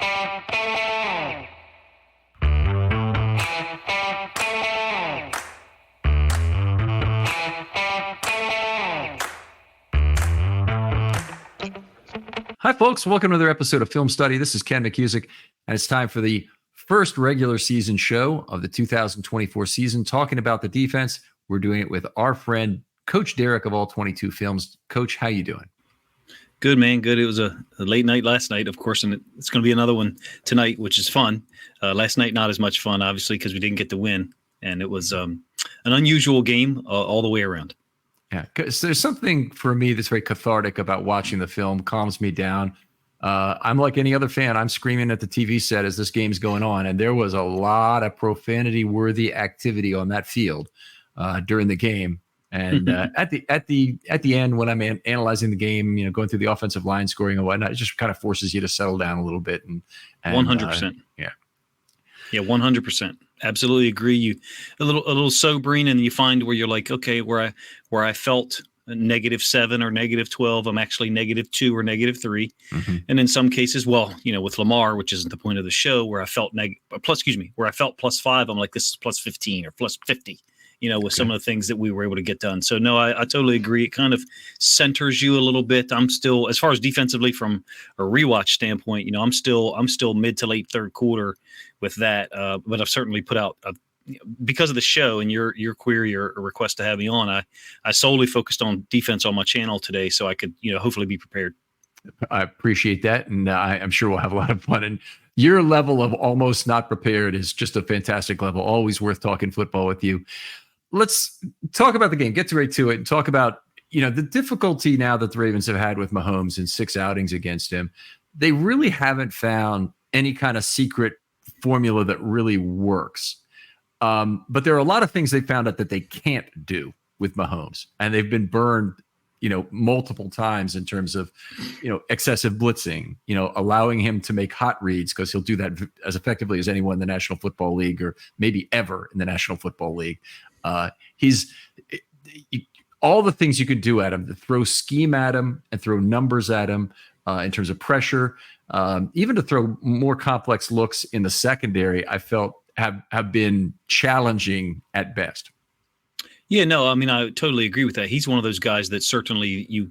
Hi, folks. Welcome to another episode of Film Study. This is Ken McCusick, and it's time for the first regular season show of the 2024 season, talking about the defense. We're doing it with our friend, Coach Derek of All 22 Films. Coach, how you doing? Good, man. Good. It was a late night last night, of course, and it's going to be another one tonight, which is fun. Last night, not as much fun, obviously, because we didn't get the win, and it was an unusual game all the way around. Yeah, because there's something for me that's very cathartic about watching the film, calms me down. I'm like any other fan. I'm screaming at the TV set as this game's going on, and there was a lot of profanity-worthy activity on that field during the game. And at the end, when I'm analyzing the game, going through the offensive line scoring and whatnot, it just kind of forces you to settle down a little bit. And 100%. Yeah, 100%. Absolutely agree. You a little sobering, and you find where you're like, okay, where I felt -7 or -12, I'm actually -2 or -3. Mm-hmm. And in some cases, with Lamar, which isn't the point of the show, where I felt where I felt +5, I'm like, this is +15 or +50. With some of the things that we were able to get done. So no, I totally agree. It kind of centers you a little bit. I'm still, as far as defensively from a rewatch standpoint, I'm still mid to late third quarter with that. But I've certainly put out because of the show and your query or request to have me on. I solely focused on defense on my channel today, so I could hopefully be prepared. I appreciate that, and I'm sure we'll have a lot of fun. And your level of almost not prepared is just a fantastic level. Always worth talking football with you. Let's talk about the game, get right to it, and talk about, the difficulty now that the Ravens have had with Mahomes in 6 outings against him. They really haven't found any kind of secret formula that really works. But there are a lot of things they found out that they can't do with Mahomes, and they've been burned, multiple times in terms of, excessive blitzing, allowing him to make hot reads, because he'll do that as effectively as anyone in the National Football League, or maybe ever in the National Football League. He's all the things you could do at him, to throw scheme at him and throw numbers at him in terms of pressure, even to throw more complex looks in the secondary, I felt have been challenging at best. Yeah, no, I mean, I totally agree with that. He's one of those guys that certainly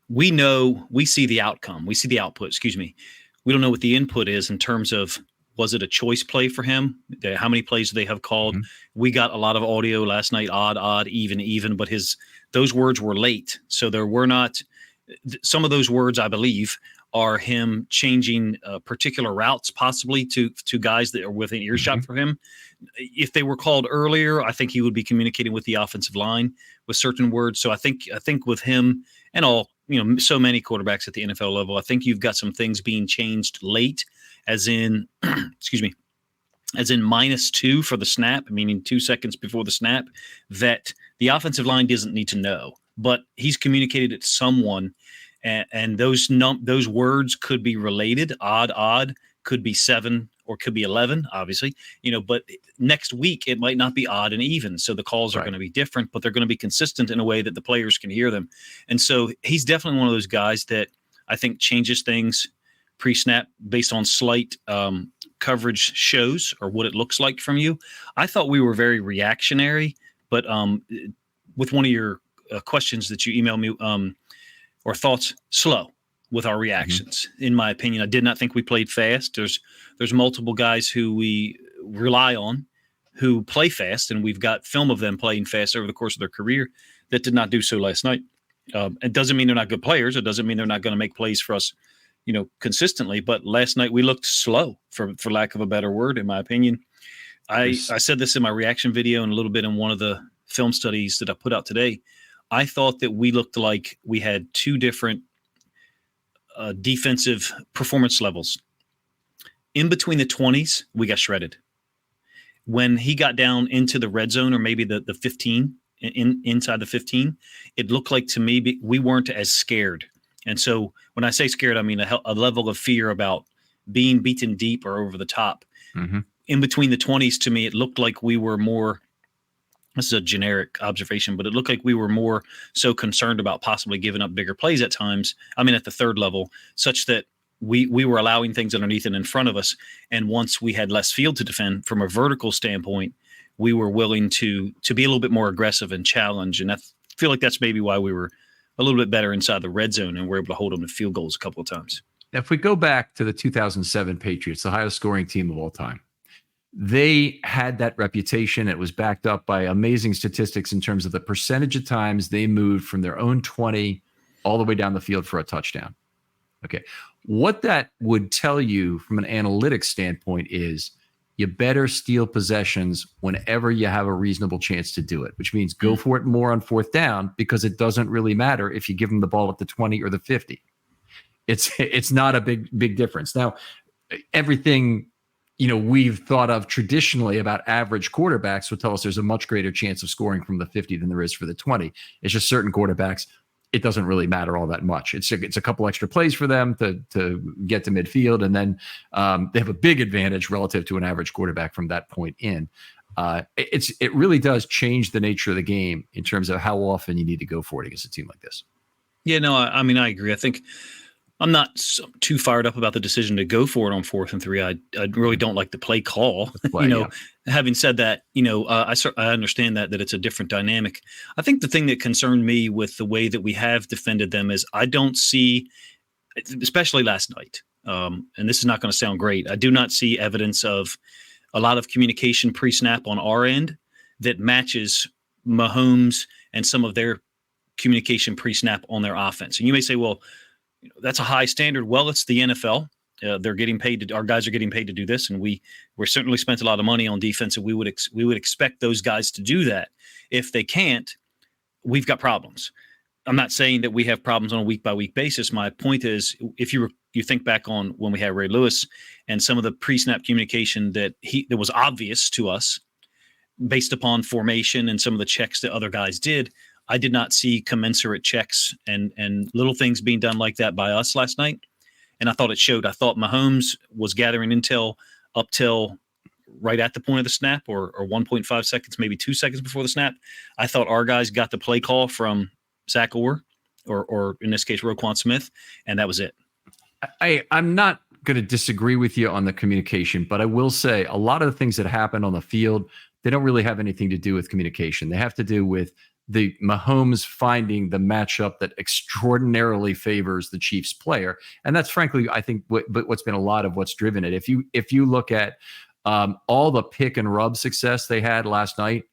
we see the outcome. We see the output, We don't know what the input is in terms of, was it a choice play for him? How many plays do they have called? Mm-hmm. We got a lot of audio last night, odd, even, but those words were late. So there were not some of those words, I believe, are him changing particular routes, possibly to guys that are within earshot mm-hmm. for him. If they were called earlier, I think he would be communicating with the offensive line with certain words. So I think with him and all, so many quarterbacks at the NFL level, I think you've got some things being changed late, as in, as in -2 for the snap, meaning 2 seconds before the snap, that the offensive line doesn't need to know, but he's communicated it to someone. And those words could be related. Odd could be 7 or could be 11, obviously, but next week it might not be odd and even. So the calls are going to be different, but they're going to be consistent in a way that the players can hear them. And so he's definitely one of those guys that I think changes things pre-snap based on slight coverage shows or what it looks like from you. I thought we were very reactionary, but with one of your questions that you emailed me, or thoughts, slow with our reactions. Mm-hmm. In my opinion, I did not think we played fast. There's multiple guys who we rely on who play fast, and we've got film of them playing fast over the course of their career that did not do so last night. It doesn't mean they're not good players. It doesn't mean they're not going to make plays for us, consistently. But last night we looked slow, for lack of a better word, in my opinion. I said this in my reaction video and a little bit in one of the film studies that I put out today. I thought that we looked like we had 2 different defensive performance levels. In between the 20s, we got shredded. When he got down into the red zone, or maybe the 15, inside the 15, it looked like to me we weren't as scared. And so when I say scared, I mean a level of fear about being beaten deep or over the top. Mm-hmm. In between the 20s, to me, it looked like we were more – this is a generic observation, but it looked like we were more so concerned about possibly giving up bigger plays at times. I mean, at the third level, such that we were allowing things underneath and in front of us. And once we had less field to defend from a vertical standpoint, we were willing to be a little bit more aggressive and challenge. And I feel like that's maybe why we were a little bit better inside the red zone and we're able to hold them to field goals a couple of times. Now, if we go back to the 2007 Patriots, the highest scoring team of all time, they had that reputation. It was backed up by amazing statistics in terms of the percentage of times they moved from their own 20 all the way down the field for a touchdown. Okay. What that would tell you from an analytics standpoint is you better steal possessions whenever you have a reasonable chance to do it, which means go for it more on fourth down, because it doesn't really matter if you give them the ball at the 20 or the 50. It's not a big difference. Now, everything we've thought of traditionally about average quarterbacks would tell us there's a much greater chance of scoring from the 50 than there is for the 20. It's just certain quarterbacks, it doesn't really matter all that much. It's a couple extra plays for them to get to midfield, and then they have a big advantage relative to an average quarterback from that point in. It really does change the nature of the game in terms of how often you need to go for it against a team like this. Yeah, no, I mean, I agree. I think I'm not too fired up about the decision to go for it on 4th and 3. I really don't like the play call. Having said that, I understand that it's a different dynamic. I think the thing that concerned me with the way that we have defended them is I don't see, especially last night, and this is not going to sound great, I do not see evidence of a lot of communication pre-snap on our end that matches Mahomes and some of their communication pre-snap on their offense. And you may say, well, that's a high standard. Well, it's the NFL. They're getting paid. Our guys are getting paid to do this, and we're certainly spent a lot of money on defense, and we would expect those guys to do that. If they can't, we've got problems. I'm not saying that we have problems on a week by week basis. My point is, if you think back on when we had Ray Lewis and some of the pre-snap communication that was obvious to us based upon formation and some of the checks that other guys did, I did not see commensurate checks and little things being done like that by us last night. And I thought it showed. I thought Mahomes was gathering intel up till right at the point of the snap or 1.5 seconds, maybe 2 seconds before the snap. I thought our guys got the play call from Zach Orr or in this case, Roquan Smith, and that was it. I'm not going to disagree with you on the communication, but I will say a lot of the things that happen on the field, they don't really have anything to do with communication. They have to do with the Mahomes finding the matchup that extraordinarily favors the Chiefs player. And that's frankly, I think what's been a lot of what's driven it. If you look at all the pick and rub success they had last night,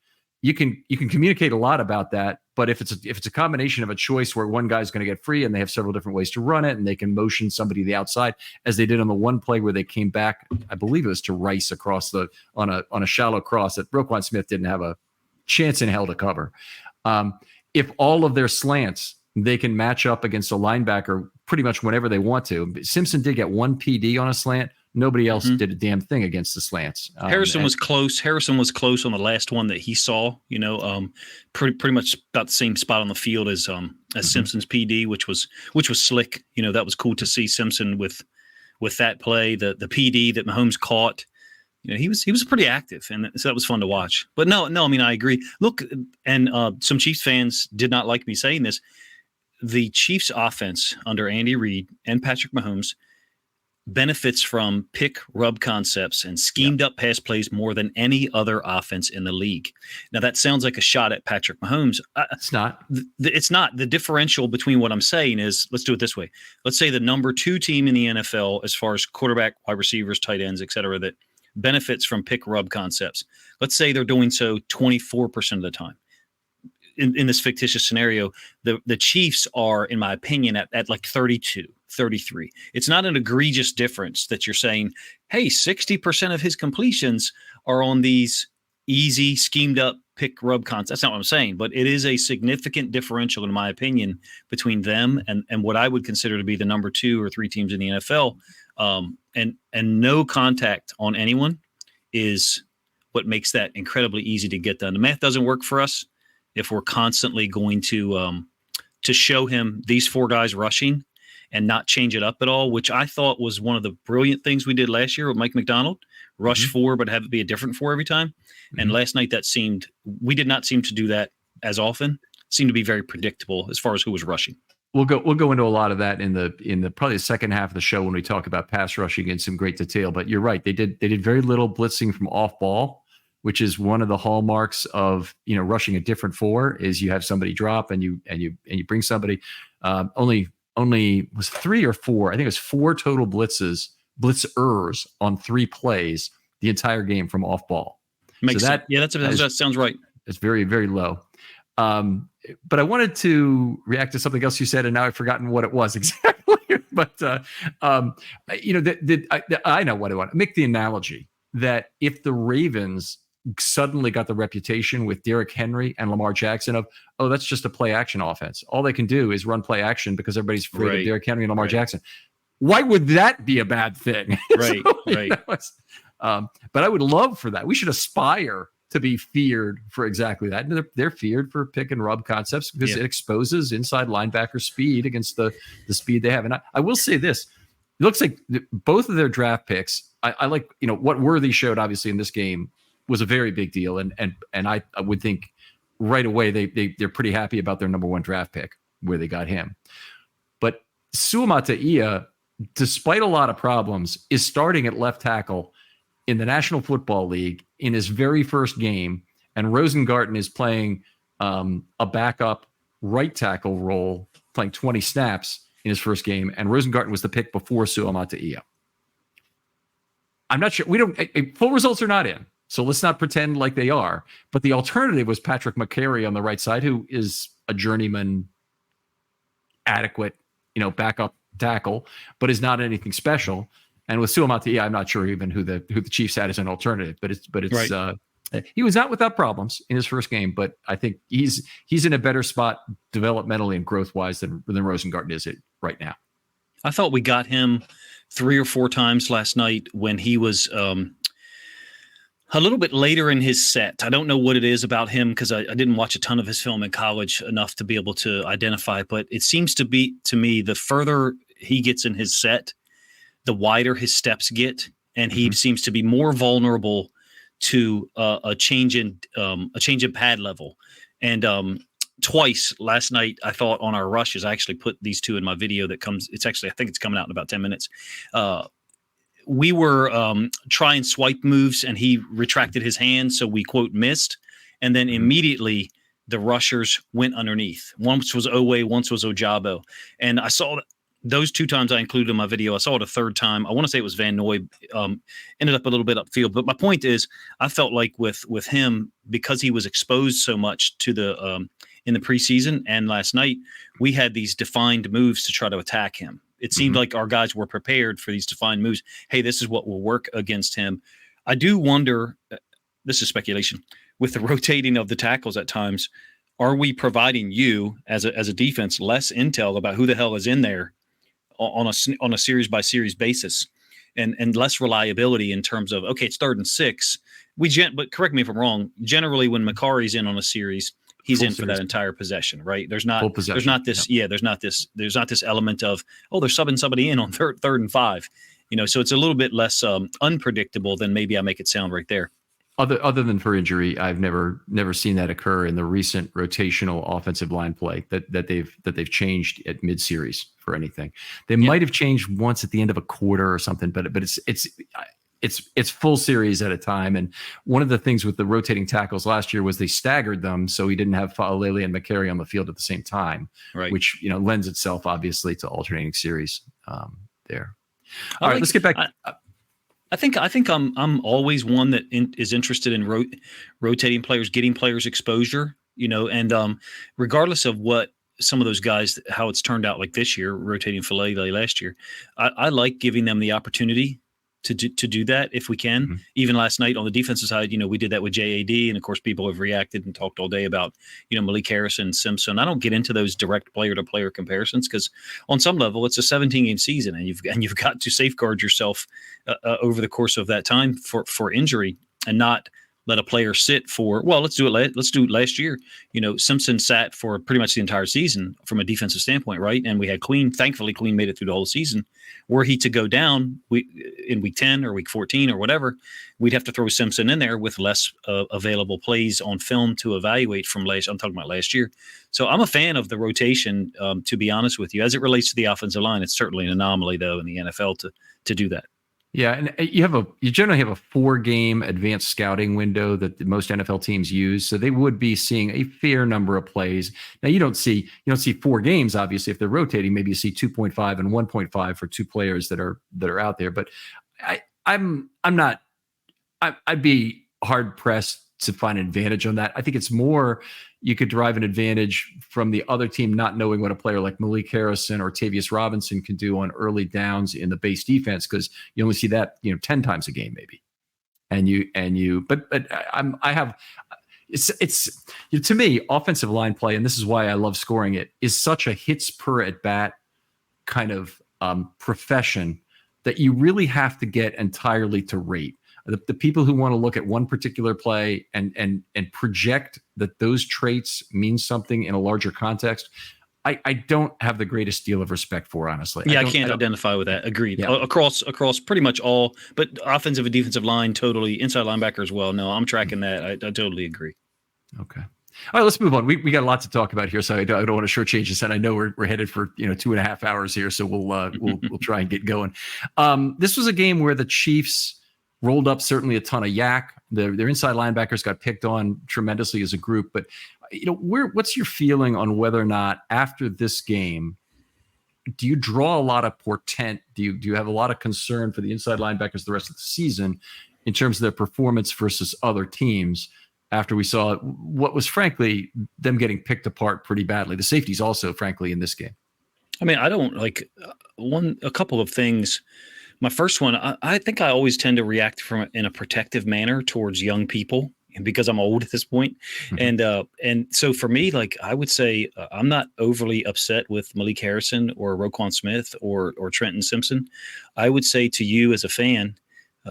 you can communicate a lot about that. But if it's a combination of a choice where one guy's going to get free and they have several different ways to run it and they can motion somebody to the outside, as they did on the one play where they came back, I believe it was to Rice across on a shallow cross that Roquan Smith didn't have a chance in hell to cover. If all of their slants, they can match up against a linebacker pretty much whenever they want to. Simpson did get one PD on a slant. Nobody else did a damn thing against the slants. Harrison was close. Harrison was close on the last one that he saw, pretty much about the same spot on the field as Simpson's PD, which was slick. That was cool to see Simpson with that play, the PD that Mahomes caught. He was pretty active, and so that was fun to watch. But no, I mean, I agree. Look, and some Chiefs fans did not like me saying this. The Chiefs offense under Andy Reid and Patrick Mahomes benefits from pick rub concepts and schemed up pass plays more than any other offense in the league. Now that sounds like a shot at Patrick Mahomes. It's not. It's not. The differential between what I'm saying is, let's do it this way. Let's say the number 2 team in the NFL as far as quarterback, wide receivers, tight ends, et cetera, that benefits from pick rub concepts. Let's say they're doing so 24% of the time. In this fictitious scenario, the Chiefs are, in my opinion, at like 32, 33. It's not an egregious difference that you're saying, hey, 60% of his completions are on these easy, schemed up pick rub concepts. That's not what I'm saying, but it is a significant differential, in my opinion, between them and what I would consider to be the number 2 or 3 teams in the NFL. And no contact on anyone is what makes that incredibly easy to get done. The math doesn't work for us if we're constantly going to show him these 4 guys rushing and not change it up at all, which I thought was one of the brilliant things we did last year with Mike McDonald. Rush 4, but have it be a different 4 every time. And last night we did not seem to do that as often. It seemed to be very predictable as far as who was rushing. We'll go into a lot of that in the probably the second half of the show when we talk about pass rushing in some great detail. But you're right, they did very little blitzing from off ball, which is one of the hallmarks of rushing a different four. Is you have somebody drop and you bring somebody. Only was 3 or 4. I think it was 4 total blitzers on 3 plays the entire game from off ball. Makes sense. Yeah, that sounds right. It's very, very low. But I wanted to react to something else you said, and now I've forgotten what it was exactly. But I know what I want. Make the analogy that if the Ravens suddenly got the reputation with Derrick Henry and Lamar Jackson of, oh, that's just a play action offense. All they can do is run play action because everybody's afraid of Derrick Henry and Lamar Jackson. Why would that be a bad thing? Right, but I would love for that. We should aspire to be feared for exactly that. And they're feared for pick and rub concepts because it exposes inside linebacker speed against the speed they have. And I will say this, it looks like both of their draft picks, I like, what Worthy showed obviously in this game was a very big deal. And I would think right away, they're pretty happy about their number 1 draft pick where they got him. But Suamataia, despite a lot of problems, is starting at left tackle in the National Football League in his very first game, and Rosengarten is playing a backup right tackle role, playing 20 snaps in his first game, and Rosengarten was the pick before Suamataia. I'm not sure. Full results are not in, so let's not pretend like they are. But the alternative was Patrick McCary on the right side, who is a journeyman, adequate, backup tackle, but is not anything special. And with Suamataia, I'm not sure even who the Chiefs had as an alternative, but it's right. He was not without problems in his first game, but I think he's in a better spot developmentally and growth wise than Rosengarten is right now. I thought we got him 3 or 4 times last night when he was a little bit later in his set. I don't know what it is about him because I didn't watch a ton of his film in college enough to be able to identify, but it seems to be, to me, the further he gets in his set, the wider his steps get, and he seems to be more vulnerable to a change in pad level. And twice last night, I thought on our rushes, I actually put these 2 in my video that comes. I think it's coming out in about 10 minutes. We were trying swipe moves, and he retracted his hand, so we quote missed, and then immediately the rushers went underneath. Once was Owe, once was Ojabo, and I saw that. Those 2 times I included in my video. I saw it a third time. I want to say it was Van Noy. Ended up a little bit upfield. But my point is, I felt like with him, because he was exposed so much to the in the preseason and last night, we had these defined moves to try to attack him. It seemed like our guys were prepared for these defined moves. Hey, this is what will work against him. I do wonder, this is speculation, with the rotating of the tackles at times, are we providing you as a defense less intel about who the hell is in there on a series by series basis, and less reliability in terms of, okay, it's 3rd and 6. But correct me if I'm wrong. Generally, when McCarry's in on a series, he's in for that entire possession, right? There's not this element of, oh, they're subbing somebody in on third and 5, so it's a little bit less unpredictable than maybe I make it sound right there. Other than for injury, I've never seen that occur in the recent rotational offensive line play that they've changed at mid-series for anything. They might have changed once at the end of a quarter or something, but it's full series at a time. And one of the things with the rotating tackles last year was they staggered them, so we didn't have Fa'alele and McCary on the field at the same time, right? Which lends itself obviously to alternating series there. All right, let's get back. I think I'm always one that is interested in rotating players, getting players exposure, and regardless of what some of those guys, how it's turned out, like this year, rotating Fa'alele last year, I like giving them the opportunity to do that if we can. Mm-hmm. Even last night on the defensive side, we did that with JAD, and of course people have reacted and talked all day about, Malik Harrison, Simpson. I don't get into those direct player to player comparisons because on some level it's a 17-game season, and you've got to safeguard yourself over the course of that time for injury, and not let a player sit for, well, let's do it last year. Simpson sat for pretty much the entire season from a defensive standpoint, right? And we had Queen. Thankfully, Queen made it through the whole season. Were he to go down in week 10 or week 14 or whatever, we'd have to throw Simpson in there with less available plays on film to evaluate from last. I'm talking about last year. So I'm a fan of the rotation, to be honest with you. As it relates to the offensive line, it's certainly an anomaly, though, in the NFL to do that. Yeah, and you generally have a 4-game advanced scouting window that most NFL teams use, so they would be seeing a fair number of plays. Now you don't see 4 games, obviously. If they're rotating, maybe you see 2.5 and 1.5 for 2 players that are out there. But I'd be hard pressed to find an advantage on that. I think it's more you could derive an advantage from the other team not knowing what a player like Malik Harrison or Tavius Robinson can do on early downs in the base defense, because you only see that 10 times a game maybe. It's to me, offensive line play, and this is why I love scoring it, is such a hits per at bat kind of profession that you really have to get entirely to rate. The people who want to look at one particular play and project that those traits mean something in a larger context, I don't have the greatest deal of respect for, honestly. Yeah, I can't identify with that. Agreed. Yeah. Across pretty much all, but offensive and defensive line, totally. Inside linebacker as well. No, I'm tracking that. I totally agree. Okay. All right, let's move on. We got a lot to talk about here, so I don't want to shortchange this. And I know we're headed for 2.5 hours here, so we'll try and get going. This was a game where the Chiefs rolled up certainly a ton of yak. Their inside linebackers got picked on tremendously as a group. But what's your feeling on whether or not after this game, do you draw a lot of portent? Do you have a lot of concern for the inside linebackers the rest of the season in terms of their performance versus other teams after we saw what was frankly them getting picked apart pretty badly? The safeties also, frankly, in this game. I mean, I don't like a couple of things. My first one, I think I always tend to react in a protective manner towards young people, because I'm old at this point. Mm-hmm. And so for me, like I would say, I'm not overly upset with Malik Harrison or Roquan Smith or Trenton Simpson. I would say to you as a fan,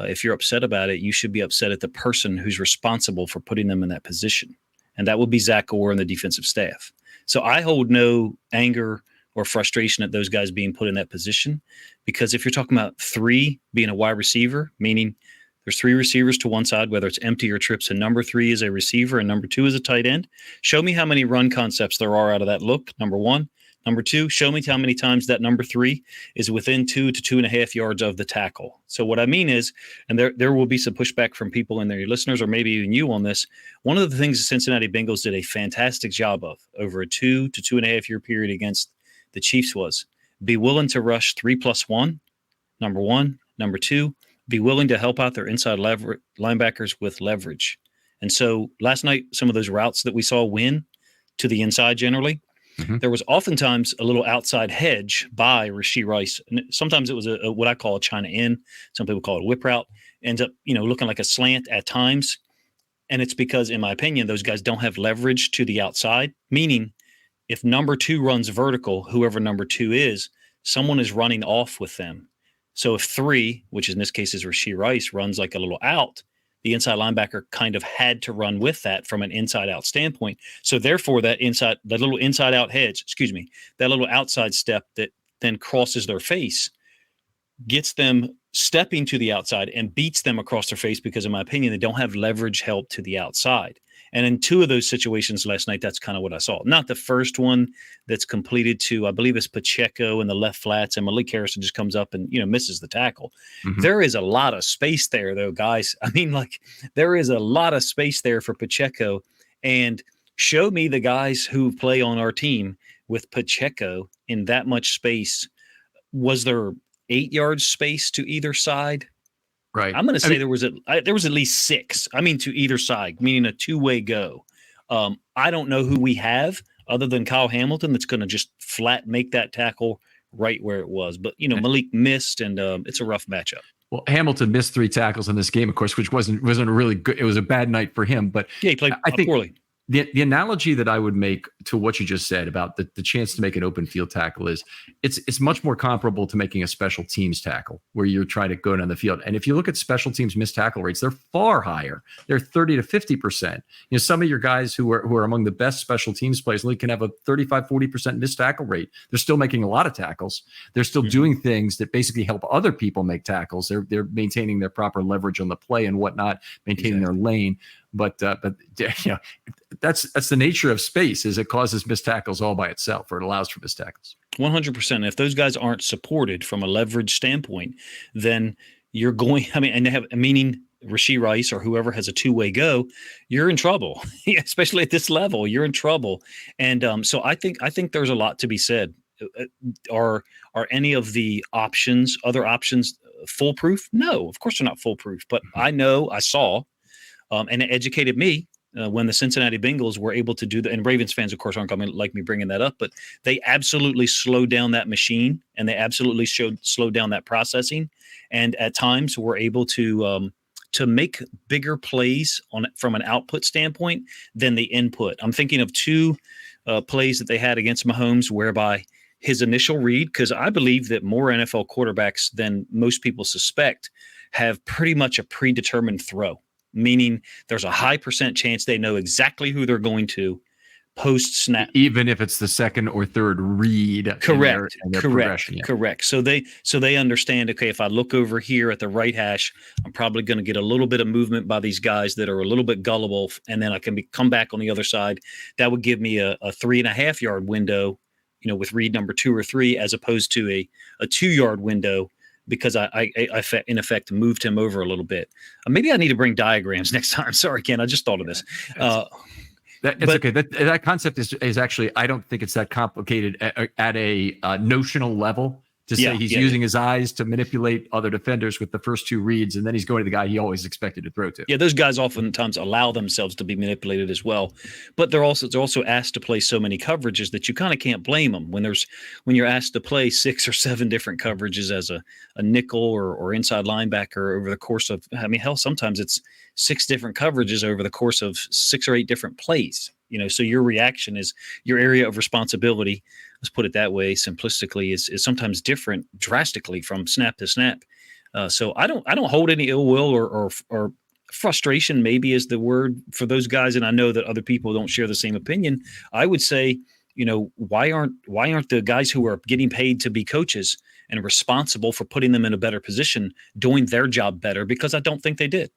if you're upset about it, you should be upset at the person who's responsible for putting them in that position. And that would be Zach Orr and the defensive staff. So I hold no anger or frustration at those guys being put in that position, because if you're talking about 3 being a wide receiver, meaning there's 3 receivers to one side, whether it's empty or trips, and number 3 is a receiver and number 2 is a tight end. Show me how many run concepts there are out of that look, number 1. Number 2, show me how many times that number 3 is within 2 to 2.5 yards of the tackle. So what I mean is, and there will be some pushback from people in their listeners or maybe even you on this, one of the things the Cincinnati Bengals did a fantastic job of over a 2 to 2.5 year period against the Chiefs was be willing to rush 3+1, number 1. Number 2, be willing to help out their inside linebackers with leverage. And so last night, some of those routes that we saw win to the inside generally, there was oftentimes a little outside hedge by Rashee Rice. And sometimes it was a what I call a China in. Some people call it a whip route. Ends up, looking like a slant at times. And it's because, in my opinion, those guys don't have leverage to the outside, meaning if number 2 runs vertical, whoever number 2 is, someone is running off with them. So if 3, which in this case is Rashee Rice, runs like a little out, the inside linebacker kind of had to run with that from an inside out standpoint. So therefore that little inside out hedge, that little outside step that then crosses their face gets them stepping to the outside and beats them across their face, because in my opinion, they don't have leverage help to the outside. And in 2 of those situations last night, that's kind of what I saw. Not the first one that's completed to, I believe it's Pacheco in the left flats, and Malik Harrison just comes up and, misses the tackle. Mm-hmm. There is a lot of space there, though, guys. I mean, there is a lot of space there for Pacheco. And show me the guys who play on our team with Pacheco in that much space. Was there 8 yards space to either side? Right. I'm going to say there was at least 6. I mean, to either side, meaning a 2-way go. I don't know who we have other than Kyle Hamilton that's going to just flat make that tackle right where it was. But, Malik missed, and it's a rough matchup. Well, Hamilton missed 3 tackles in this game, of course, which wasn't really good. It was a bad night for him. But yeah, he played poorly. the analogy that I would make to what you just said about the chance to make an open field tackle is it's much more comparable to making a special teams tackle where you're trying to go down the field. And if you look at special teams missed tackle rates, they're far higher. They're 30 to 50%. Some of your guys who are among the best special teams players can have a 35, 40% missed tackle rate. They're still making a lot of tackles. They're still doing things that basically help other people make tackles. They're maintaining their proper leverage on the play and whatnot, maintaining their lane. But that's the nature of space, is it causes missed tackles all by itself, or it allows for missed tackles. 100%. If those guys aren't supported from a leverage standpoint, then you're going, and they have, meaning Rashee Rice or whoever has a two-way go, you're in trouble, especially at this level, you're in trouble. And so I think there's a lot to be said. Are any of the other options foolproof? No, of course they're not foolproof, but I saw, and it educated me when the Cincinnati Bengals were able to do that. And Ravens fans, of course, aren't going to like me bringing that up, but they absolutely slowed down that machine, and they absolutely slowed down that processing. And at times were able to make bigger plays from an output standpoint than the input. I'm thinking of two plays that they had against Mahomes, whereby his initial read, because I believe that more NFL quarterbacks than most people suspect have pretty much a predetermined throw, meaning there's a high % chance they know exactly who they're going to post snap, even if it's the second or third read. Correct. In their Correct. So they understand, okay, if I look over here at the right hash, I'm probably going to get a little bit of movement by these guys that are a little bit gullible, and then I can come back on the other side. That would give me a 3.5 yard window, with read number 2 or 3, as opposed to a 2 yard window, because I in effect moved him over a little bit. Maybe I need to bring diagrams next time. Sorry, Ken, I just thought of this. Okay. That concept is actually, I don't think it's that complicated at a notional level to say he's using his eyes to manipulate other defenders with the first 2 reads, and then he's going to the guy he always expected to throw to. Yeah, those guys oftentimes allow themselves to be manipulated as well, but they're also asked to play so many coverages that you kind of can't blame them when you're asked to play 6 or 7 different coverages as a nickel or inside linebacker over the course of, hell, sometimes it's 6 different coverages over the course of 6 or 8 different plays. So your reaction is, your area of responsibility, let's put it that way, simplistically, is sometimes different drastically from snap to snap. So I don't hold any ill will or frustration, maybe is the word for those guys. And I know that other people don't share the same opinion. I would say, why aren't the guys who are getting paid to be coaches and responsible for putting them in a better position doing their job better? Because I don't think they did.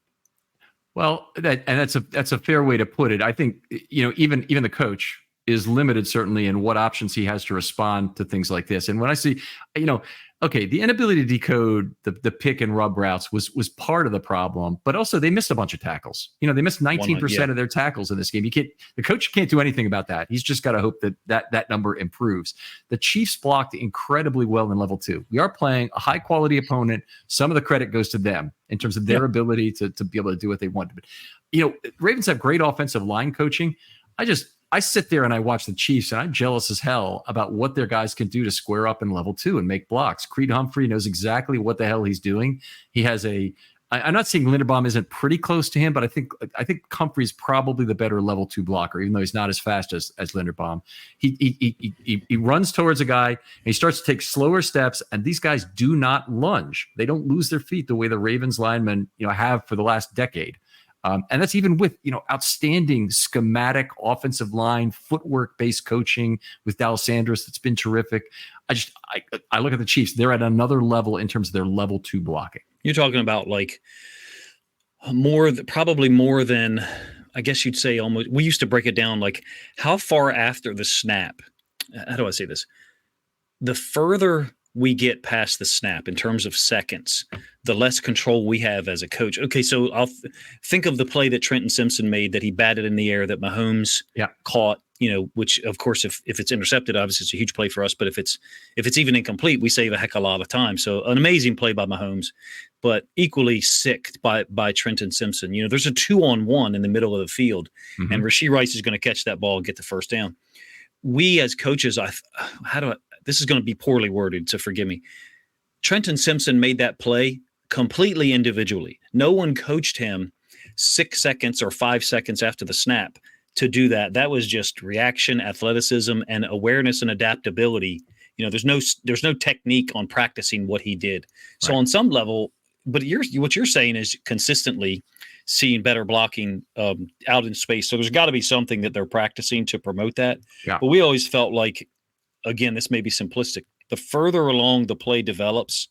Well, that's a fair way to put it. I think, even the coach is limited certainly in what options he has to respond to things like this. And when I see, the inability to decode the pick and rub routes was part of the problem, but also they missed a bunch of tackles. They missed 19% of their tackles in this game. The coach can't do anything about that. He's just got to hope that number improves. The Chiefs blocked incredibly well in level 2. We are playing a high quality opponent. Some of the credit goes to them in terms of their ability to be able to do what they want. But, Ravens have great offensive line coaching. I sit there and I watch the Chiefs, and I'm jealous as hell about what their guys can do to square up in level 2 and make blocks. Creed Humphrey knows exactly what the hell he's doing. He has I'm not saying Linderbaum isn't pretty close to him, but I think Humphrey's probably the better level 2 blocker, even though he's not as fast as Linderbaum. He runs towards a guy, and he starts to take slower steps, and these guys do not lunge. They don't lose their feet the way the Ravens linemen, have for the last decade. And that's even with, outstanding schematic offensive line, footwork-based coaching with Dallas Sanders that's been terrific. I look at the Chiefs. They're at another level in terms of their level 2 blocking. You're talking about like probably more than, I guess you'd say almost, we used to break it down like how far after the snap, how do I say this? The further we get past the snap in terms of seconds, the less control we have as a coach. Okay, so I'll think of the play that Trenton Simpson made that he batted in the air that Mahomes caught, which of course, if it's intercepted, obviously it's a huge play for us. But if it's even incomplete, we save a heck of a lot of time. So an amazing play by Mahomes, but equally sick by Trenton Simpson. There's a 2-on-1 in the middle of the field, and Rashee Rice is going to catch that ball and get the first down. We as coaches, this is going to be poorly worded, so forgive me. Trenton Simpson made that play completely individually. No one coached him 6 seconds or 5 seconds after the snap to do that. That was just reaction, athleticism, and awareness and adaptability. There's no technique on practicing what he did. So Right. on some level, but what you're saying is consistently seeing better blocking out in space. So there's got to be something that they're practicing to promote that. Yeah. But we always felt like, again, this may be simplistic. The further along the play develops,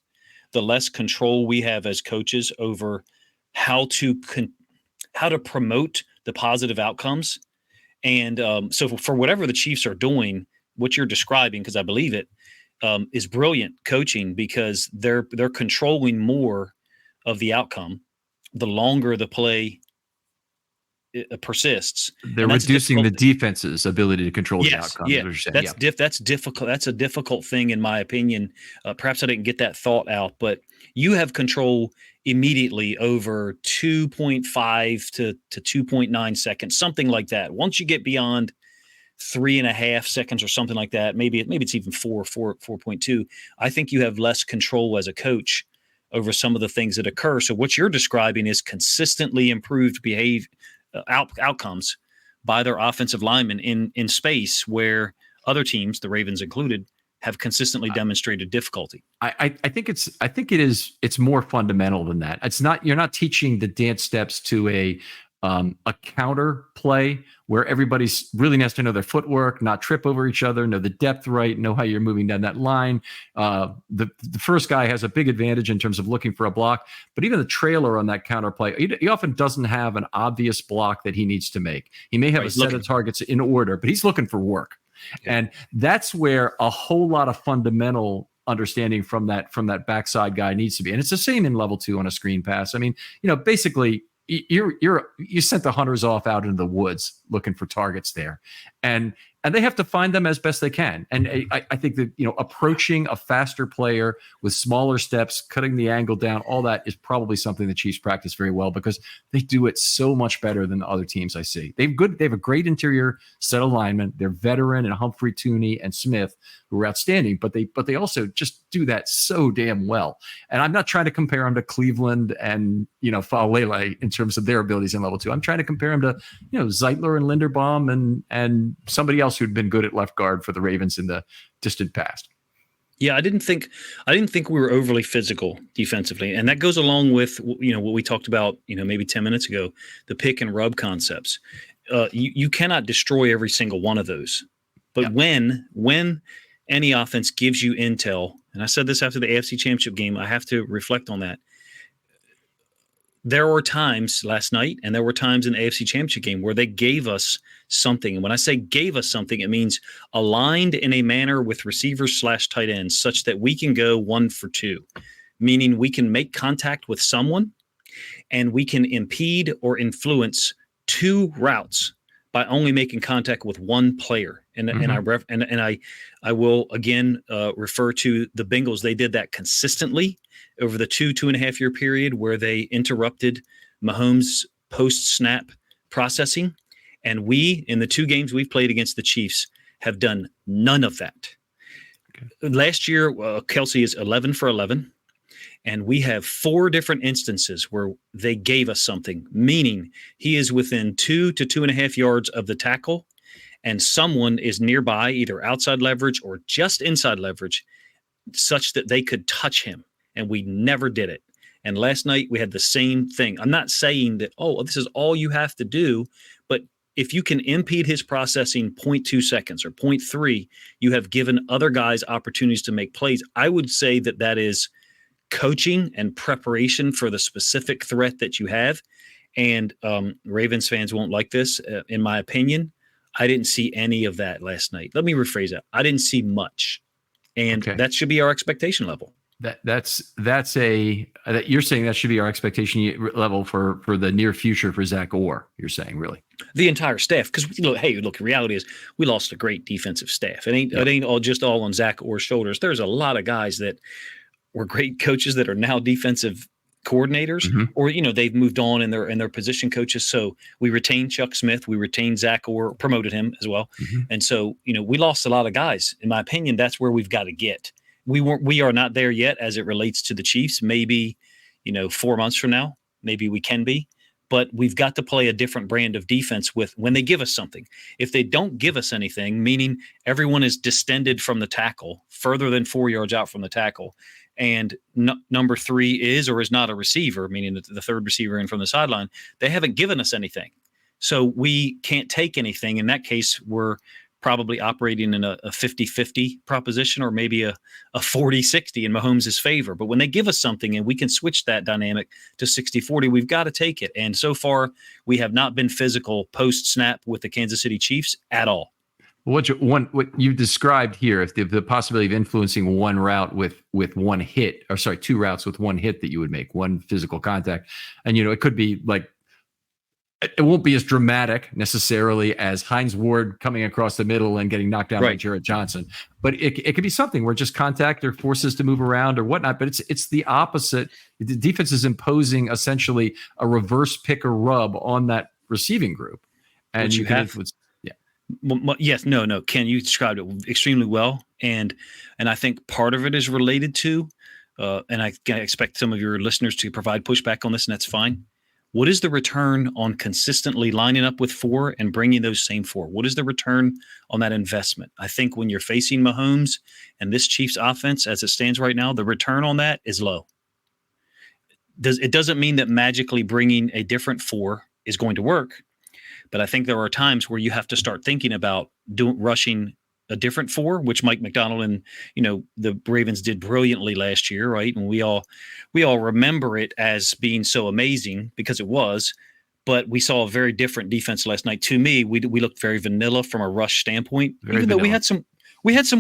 the less control we have as coaches over how to promote the positive outcomes. And so for whatever the Chiefs are doing, what you're describing, because I believe it, is brilliant coaching, because they're controlling more of the outcome the longer the play persists. They're reducing the defense's ability to control the Yes, outcomes. yeah, Is what you're saying. that's difficult. That's a difficult thing, in my opinion. Perhaps I didn't get that thought out, but you have control immediately over 2.5 to 2.9 seconds, something like that. Once you get beyond 3.5 seconds or something like that, maybe it's even 4.2. I think you have less control as a coach over some of the things that occur. So what you're describing is consistently improved outcomes by their offensive linemen in space, where other teams, the Ravens included, have consistently demonstrated difficulty. I think it's more fundamental than that. It's not, you're not teaching the dance steps to a counter play where everybody's really has to know their footwork, not trip over each other, know the depth right, know how you're moving down that line. The first guy has a big advantage in terms of looking for a block, but even the trailer on that counter play, he often doesn't have an obvious block that he needs to make. He may have a set of targets in order, but he's looking for work. Yeah. And that's where a whole lot of fundamental understanding from that backside guy needs to be. And it's the same in level 2 on a screen pass. I mean, basically you sent the hunters off out into the woods looking for targets there, and they have to find them as best they can. And I think that approaching a faster player with smaller steps, cutting the angle down, all that is probably something the Chiefs practice very well, because they do it so much better than the other teams I see. They have a great interior set of linemen. They're veteran, and Humphrey, Tooney, and Smith, who are outstanding, but they also just do that so damn well. And I'm not trying to compare them to Cleveland and Faalele in terms of their abilities in level 2. I'm trying to compare them to Zeitler and Linderbaum and somebody else who'd been good at left guard for the Ravens in the distant past. Yeah, I didn't think we were overly physical defensively, and that goes along with what we talked about maybe 10 minutes ago, the pick and rub concepts. You cannot destroy every single one of those, but when any offense gives you intel, and I said this after the AFC Championship game, I have to reflect on that. There were times last night, and there were times in the AFC Championship game where they gave us something. And when I say gave us something, it means aligned in a manner with receivers / tight ends such that we can go 1 for 2, meaning we can make contact with someone and we can impede or influence 2 routes by only making contact with one player. And I will again refer to the Bengals. They did that consistently over the 2.5 year period where they interrupted Mahomes post-snap processing. And we, in the 2 games we've played against the Chiefs, have done none of that. Okay. Last year, Kelsey is 11 for 11. And we have 4 different instances where they gave us something, meaning he is within 2 to 2.5 yards of the tackle, and someone is nearby, either outside leverage or just inside leverage, such that they could touch him. And we never did it. And last night we had the same thing. I'm not saying that, this is all you have to do, but if you can impede his processing 0.2 seconds or 0.3, you have given other guys opportunities to make plays. I would say that is coaching and preparation for the specific threat that you have. And Ravens fans won't like this. In my opinion, I didn't see any of that last night. Let me rephrase that. I didn't see much. And that should be our expectation level. You're saying that should be our expectation level for the near future for Zach Orr. You're saying, really, the entire staff, because the reality is we lost a great defensive staff. It ain't all on Zach Orr's shoulders. There's a lot of guys that were great coaches that are now defensive coordinators, or they've moved on in their position coaches. So we retained Chuck Smith, we retained Zach Orr, promoted him as well, and so we lost a lot of guys. In my opinion, that's where we've got to get. We are not there yet as it relates to the Chiefs. Maybe 4 months from now, maybe we can be. but we've got to play a different brand of defense with when they give us something. If they don't give us anything, meaning everyone is distended from the tackle, further than 4 yards out from the tackle, and number 3 is or is not a receiver, meaning the third receiver in from the sideline, they haven't given us anything. So we can't take anything. In that case, we're probably operating in a 50-50 proposition, or maybe a 40-60 in Mahomes' favor. But when they give us something and we can switch that dynamic to 60-40, we've got to take it. And so far, we have not been physical post-snap with the Kansas City Chiefs at all. What you described here, if the possibility of influencing one route with one hit, or sorry, 2 routes with one hit that you would make, one physical contact, and it could be like, it won't be as dramatic necessarily as Hines Ward coming across the middle and getting knocked down by Jarrett Johnson, but it could be something where just contact or forces to move around or whatnot. But it's the opposite. The defense is imposing essentially a reverse pick or rub on that receiving group, and you can influence. Yes, no, Ken, you described it extremely well, and I think part of it is related to, and I expect some of your listeners to provide pushback on this, and that's fine. What is the return on consistently lining up with 4 and bringing those same 4? What is the return on that investment? I think when you're facing Mahomes and this Chiefs offense as it stands right now, the return on that is low. It doesn't mean that magically bringing a different 4 is going to work, but I think there are times where you have to start thinking about rushing a different 4, which Mike McDonald and the Ravens did brilliantly last year, right? And we all remember it as being so amazing because it was, but we saw a very different defense last night. To me, we looked very vanilla from a rush standpoint, even though we had some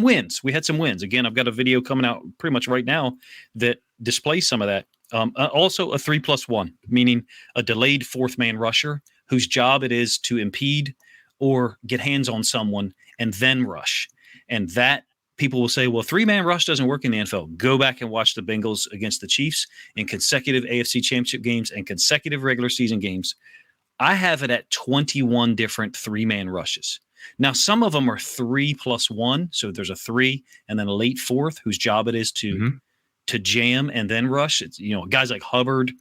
wins. We had some wins. Again, I've got a video coming out pretty much right now that displays some of that. Also a 3+1, meaning a delayed 4th man rusher whose job it is to impede or get hands on someone and then rush. And that people will say, well, 3-man rush doesn't work in the NFL. Go back and watch the Bengals against the Chiefs in consecutive AFC Championship games and consecutive regular season games. I have it at 21 different 3-man rushes. Now, some of them are 3+1. So there's a 3 and then a late 4th whose job it is to jam and then rush. It's, guys like Hubbard,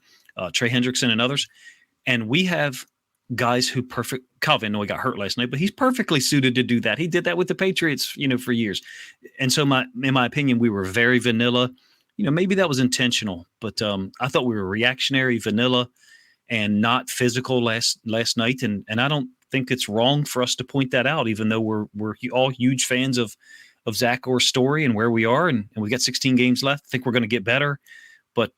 Trey Hendrickson and others. And we have guys who Calvin, he got hurt last night, but he's perfectly suited to do that. He did that with the Patriots, for years. And so in my opinion, we were very vanilla. Maybe that was intentional, but I thought we were reactionary, vanilla, and not physical last night. And I don't think it's wrong for us to point that out, even though we're all huge fans of Zach Orr's story and where we are. And we got 16 games left. I think we're going to get better. But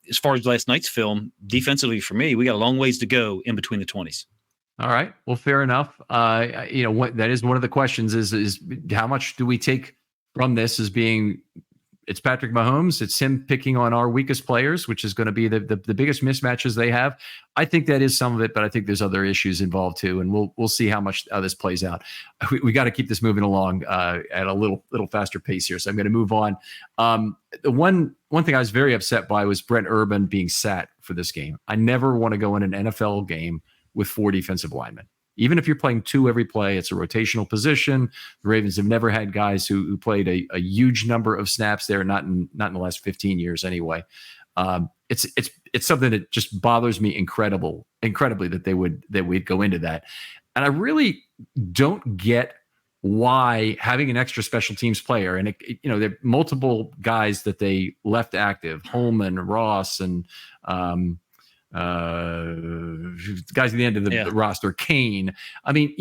as far as last night's film, defensively for me, we got a long ways to go in between the 20s. All right. Well, fair enough. That is one of the questions is how much do we take from this as being it's Patrick Mahomes. It's him picking on our weakest players, which is going to be the biggest mismatches they have. I think that is some of it, but I think there's other issues involved too, and we'll see how this plays out. We got to keep this moving along at a little faster pace here, so I'm going to move on. The one thing I was very upset by was Brent Urban being sat for this game. I never want to go in an NFL game with 4 defensive linemen. Even if you're playing 2 every play, it's a rotational position. The Ravens have never had guys who played a huge number of snaps there, not in the last 15 years anyway. It's something that just bothers me incredibly that we'd go into that. And I really don't get why having an extra special teams player, and there are multiple guys that they left active, Holman, Ross, and guys at the end of the roster, Kane. I mean,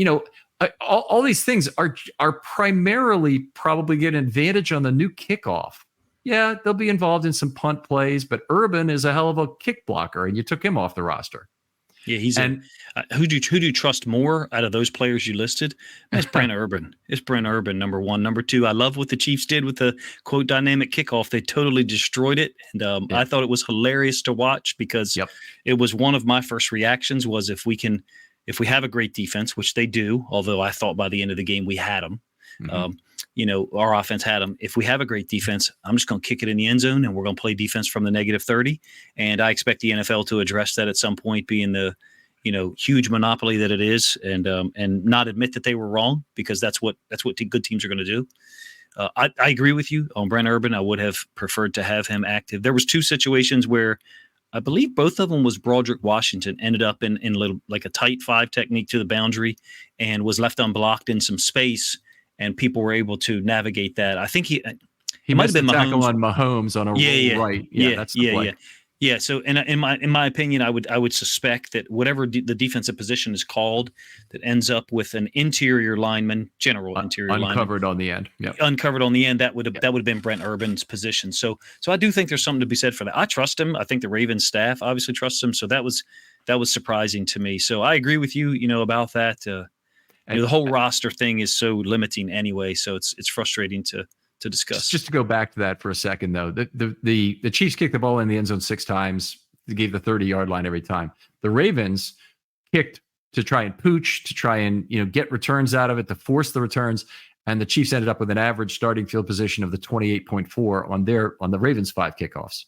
all these things are primarily probably get an advantage on the new kickoff. Yeah, they'll be involved in some punt plays, but Urban is a hell of a kick blocker, and you took him off the roster. Yeah, who do you trust more out of those players you listed? It's Brent Urban. It's Brent Urban, number 1. Number 2, I love what the Chiefs did with the quote dynamic kickoff. They totally destroyed it, and I thought it was hilarious to watch because it was one of my first reactions was if we have a great defense, which they do, although I thought by the end of the game we had them. Our offense had them. If we have a great defense, I'm just going to kick it in the end zone and we're going to play defense from the -30. And I expect the NFL to address that at some point, being the, huge monopoly that it is, and not admit that they were wrong, because that's what good teams are going to do. I agree with you on Brent Urban. I would have preferred to have him active. There was 2 situations where I believe both of them was Broderick Washington, ended up in little like a tight 5 technique to the boundary and was left unblocked in some space, and people were able to navigate that. I think he He might have missed the been tackle Mahomes. on Mahomes on a roll right. Yeah, that's the play. Yeah. So, in my opinion, I would suspect that whatever the defensive position is called, that ends up with an interior lineman, general interior lineman, uncovered on the end. Yeah, uncovered on the end. That would have been Brent Urban's position. So I do think there's something to be said for that. I trust him. I think the Ravens staff obviously trusts him. So that was surprising to me. So I agree with you, about that. The whole roster thing is so limiting anyway. So it's frustrating to discuss. Just to go back to that for a second, though, the Chiefs kicked the ball in the end zone 6 times. They gave the 30-yard line every time. The Ravens kicked to try and pooch, to try and get returns out of it, to force the returns, and the Chiefs ended up with an average starting field position of the 28.4 on the Ravens 5 kickoffs.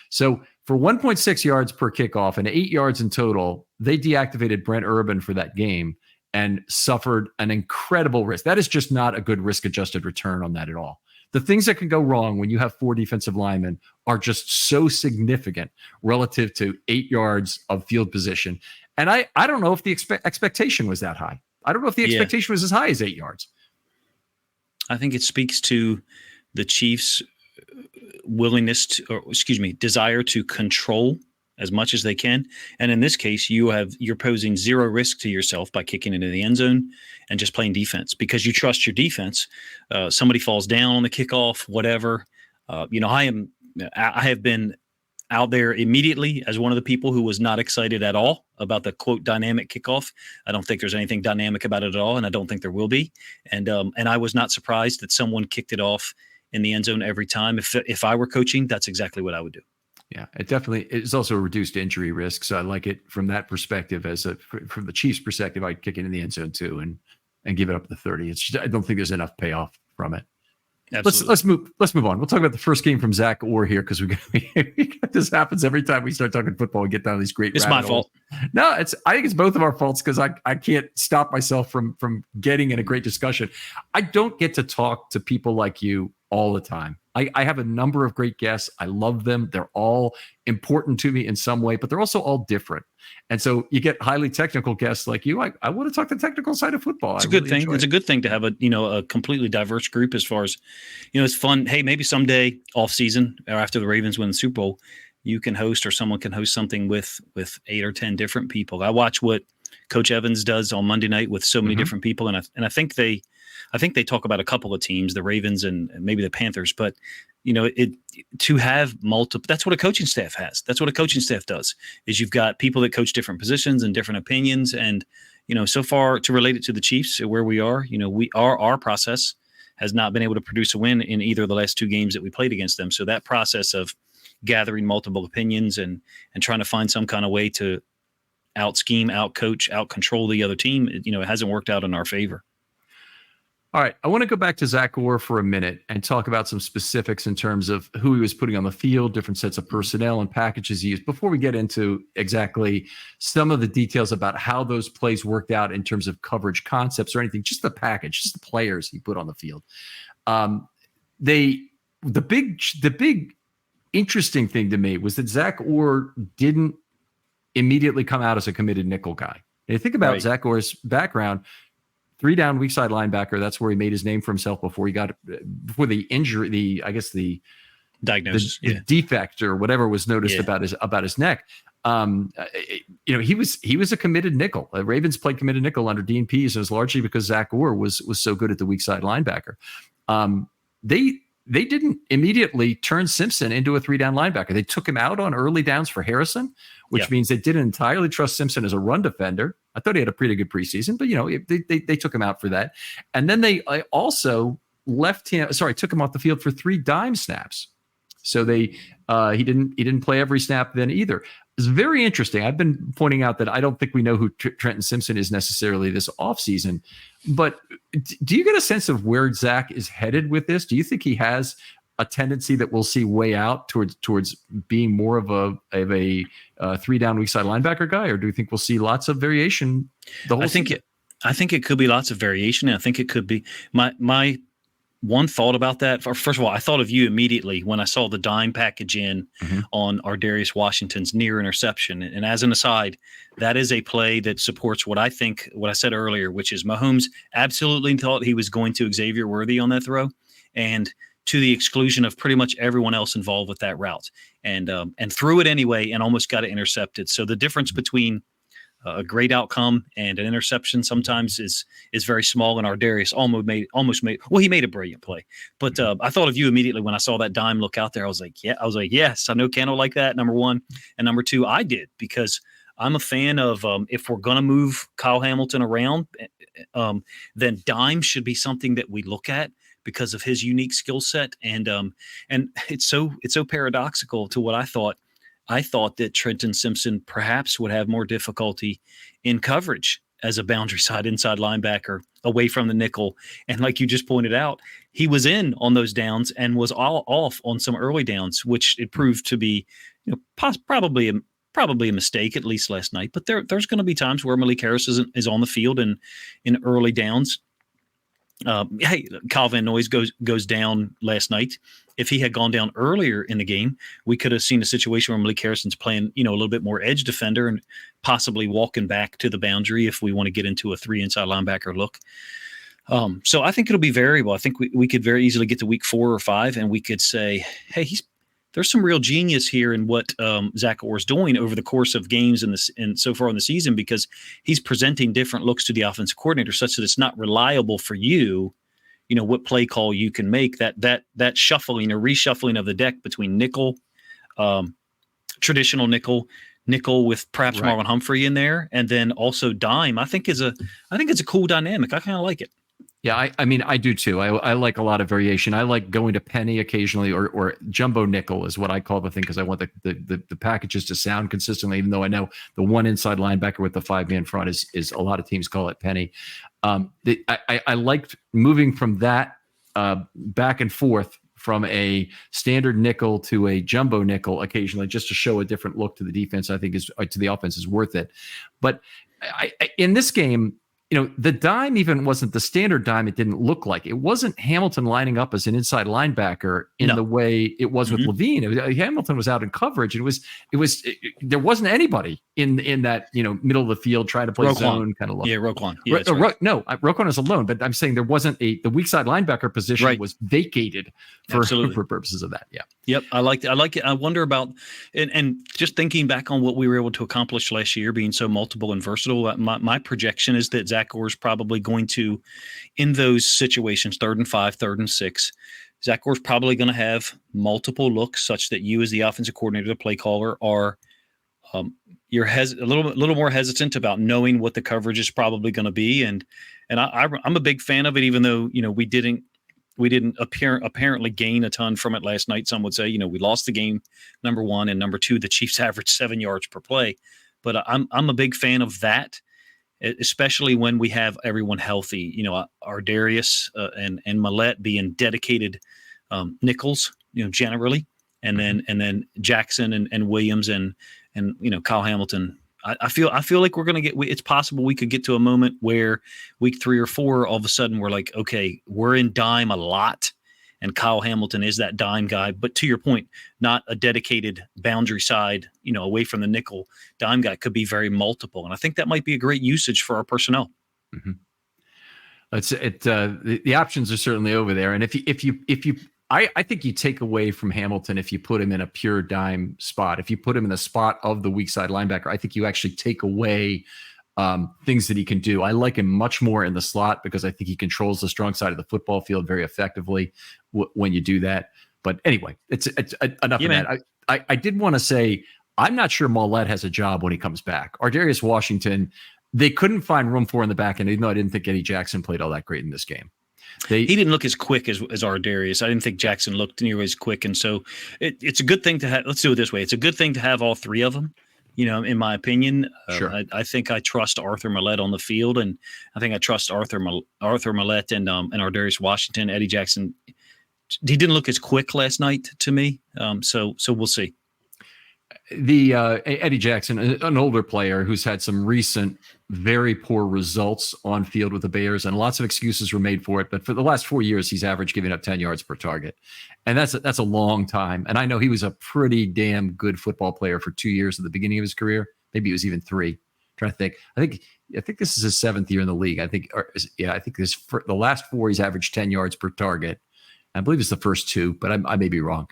So for 1.6 yards per kickoff and 8 yards in total, they deactivated Brent Urban for that game and suffered an incredible risk. That is just not a good risk-adjusted return on that at all. The things that can go wrong when you have 4 defensive linemen are just so significant relative to 8 yards of field position. And I don't know if the expectation was that high. I don't know if the expectation was as high as 8 yards. I think it speaks to the Chiefs' desire to control as much as they can. And in this case, you're posing zero risk to yourself by kicking into the end zone and just playing defense because you trust your defense. Somebody falls down on the kickoff, whatever. I have been out there immediately as one of the people who was not excited at all about the quote dynamic kickoff. I don't think there's anything dynamic about it at all, and I don't think there will be. And I was not surprised that someone kicked it off in the end zone every time. If I were coaching, that's exactly what I would do. Yeah, it definitely is also a reduced injury risk. So I like it from that perspective. From the Chiefs' perspective, I'd kick it in the end zone too and give it up to 30. I don't think there's enough payoff from it. Absolutely. Let's move on. We'll talk about the first game from Zach Orr here because this happens every time we start talking football. We get down these great. It's my fault. No, I think it's both of our faults because I can't stop myself from getting in a great discussion. I don't get to talk to people like you all the time. I have a number of great guests. I love them. They're all important to me in some way, but they're also all different. And so you get highly technical guests like you. I want to talk the technical side of football. It's a good thing. It's a good thing to have a completely diverse group as far as, it's fun. Hey, maybe someday off season or after the Ravens win the Super Bowl, you can host or someone can host something with 8 or 10 different people. I watch what Coach Evans does on Monday night with so many different people. And I think they talk about a couple of teams, the Ravens and maybe the Panthers, but to have multiple, that's what a coaching staff has. That's what a coaching staff does is you've got people that coach different positions and different opinions. And, so far to relate it to the Chiefs where we are, our process has not been able to produce a win in either of the last 2 games that we played against them. So that process of gathering multiple opinions and trying to find some kind of way to out scheme, out coach, out control the other team, it hasn't worked out in our favor. All right. I want to go back to Zach Orr for a minute and talk about some specifics in terms of who he was putting on the field, different sets of personnel and packages he used before we get into exactly some of the details about how those plays worked out in terms of coverage concepts or anything, just the package, just the players he put on the field. The big interesting thing to me was that Zach Orr didn't immediately come out as a committed nickel guy. And you think about Zach Orr's background, 3 down weak side linebacker. That's where he made his name for himself before the injury, the diagnosis, the defect or whatever was noticed about his neck. He was a committed nickel. The Ravens played committed nickel under Dean Pease, and it was largely because Zach Orr was so good at the weak side linebacker. They didn't immediately turn Simpson into a 3 down linebacker. They took him out on early downs for Harrison, which means they didn't entirely trust Simpson as a run defender. I thought he had a pretty good preseason, but they took him out for that. And then they also took him off the field for 3 dime snaps. So he didn't play every snap then either. It's very interesting. I've been pointing out that I don't think we know who Trenton Simpson is necessarily this offseason, but do you get a sense of where Zach is headed with this? Do you think he has a tendency that we'll see way out towards being more of a 3 down weak side linebacker guy, or do you think we'll see lots of variation the whole season? I think it could be lots of variation. And I think it could be my one thought about that. First of all, I thought of you immediately when I saw the dime package in on Ardarius Washington's near interception. And as an aside, that is a play that supports what I said earlier, which is Mahomes absolutely thought he was going to Xavier Worthy on that throw, and to the exclusion of pretty much everyone else involved with that route, and threw it anyway and almost got it intercepted. So the difference between a great outcome and an interception sometimes is very small. And Ardarius he made a brilliant play. But I thought of you immediately when I saw that dime look out there. I was like, yes, I know Ken will like that. Number one, and number two, I did, because I'm a fan of if we're gonna move Kyle Hamilton around, then dime should be something that we look at because of his unique skill set. And it's so paradoxical to what I thought. I thought that Trenton Simpson perhaps would have more difficulty in coverage as a boundary side inside linebacker away from the nickel. And like you just pointed out, he was in on those downs and was all off on some early downs, which it proved to be, probably a mistake, at least last night. But there's going to be times where Malik Harris is on the field and in early downs. Hey, Kyle Van Noy goes down last night. If he had gone down earlier in the game, we could have seen a situation where Malik Harrison's playing, a little bit more edge defender and possibly walking back to the boundary if we want to get into a 3 inside linebacker look. So I think it'll be variable. I think we could very easily get to week 4 or 5 and we could say, hey, there's some real genius here in what Zach Orr's doing over the course of games and so far in the season, because he's presenting different looks to the offensive coordinator such that it's not reliable for you, what play call you can make. That shuffling or reshuffling of the deck between nickel, traditional nickel with perhaps Marlon Humphrey in there, and then also dime, I think it's a cool dynamic. I kind of like it. Yeah, I mean, I do too. I like a lot of variation. I like going to penny occasionally, or jumbo nickel is what I call the thing, because I want the packages to sound consistently, even though I know the one inside linebacker with the 5-man front is a lot of teams call it penny. I liked moving from that back and forth from a standard nickel to a jumbo nickel occasionally, just to show a different look to the defense. I think to the offense is worth it. But in this game, the dime even wasn't the standard dime. It didn't look like it wasn't Hamilton lining up as an inside linebacker in the way it was with Levine. Hamilton was out in coverage. It was there wasn't anybody in that middle of the field trying to play Roquan. Zone kind of look. Yeah, Roquan. Yeah, right. No, Roquan is alone, but I'm saying there wasn't the weak side linebacker position was vacated for purposes of that. Yeah. Yep, I like it. I wonder about and just thinking back on what we were able to accomplish last year, being so multiple and versatile. My projection is that Zach Orr is probably going to, in those situations, 3rd and 5, 3rd and 6, Zach Orr is probably going to have multiple looks, such that you, as the offensive coordinator, the play caller, are you're a little more hesitant about knowing what the coverage is probably going to be. And I'm a big fan of it, even though we didn't apparently gain a ton from it last night. Some would say, we lost the game, number one, and number two, the Chiefs averaged 7 yards per play. But I'm a big fan of that, especially when we have everyone healthy. Ardarius and Millette being dedicated nickels, generally, and then Jackson and Williams and Kyle Hamilton. I feel like we're going to it's possible we could get to a moment where week 3 or 4, all of a sudden we're like, okay, we're in dime a lot, and Kyle Hamilton is that dime guy. But to your point, not a dedicated boundary side, away from the nickel dime guy. Could be very multiple. And I think that might be a great usage for our personnel. Mm-hmm. The options are certainly over there. And if you I think you take away from Hamilton if you put him in a pure dime spot. If you put him in the spot of the weak side linebacker, I think you actually take away things that he can do. I like him much more in the slot because I think he controls the strong side of the football field very effectively when you do that. But anyway, it's enough of that. I did want to say, I'm not sure Millette has a job when he comes back. Ardarius Washington, they couldn't find room for in the back end, even though I didn't think Eddie Jackson played all that great in this game. He didn't look as quick as Ardarius. I didn't think Jackson looked nearly as quick. And so it's a good thing to have. Let's do it this way. It's a good thing to have all three of them, in my opinion. Sure. I think I trust Arthur Millette on the field, and I think I trust Arthur Millette and Ardarius Washington. Eddie Jackson, he didn't look as quick last night to me. So we'll see. The Eddie Jackson, an older player who's had some recent very poor results on field with the Bears, and lots of excuses were made for it. But for the last 4 years, he's averaged giving up 10 yards per target, and that's a long time. And I know he was a pretty damn good football player for 2 years at the beginning of his career. Maybe it was even 3. I'm trying to think. I think this is his 7th year in the league. I think this for the last 4 he's averaged 10 yards per target. I believe it's the first 2, but I may be wrong.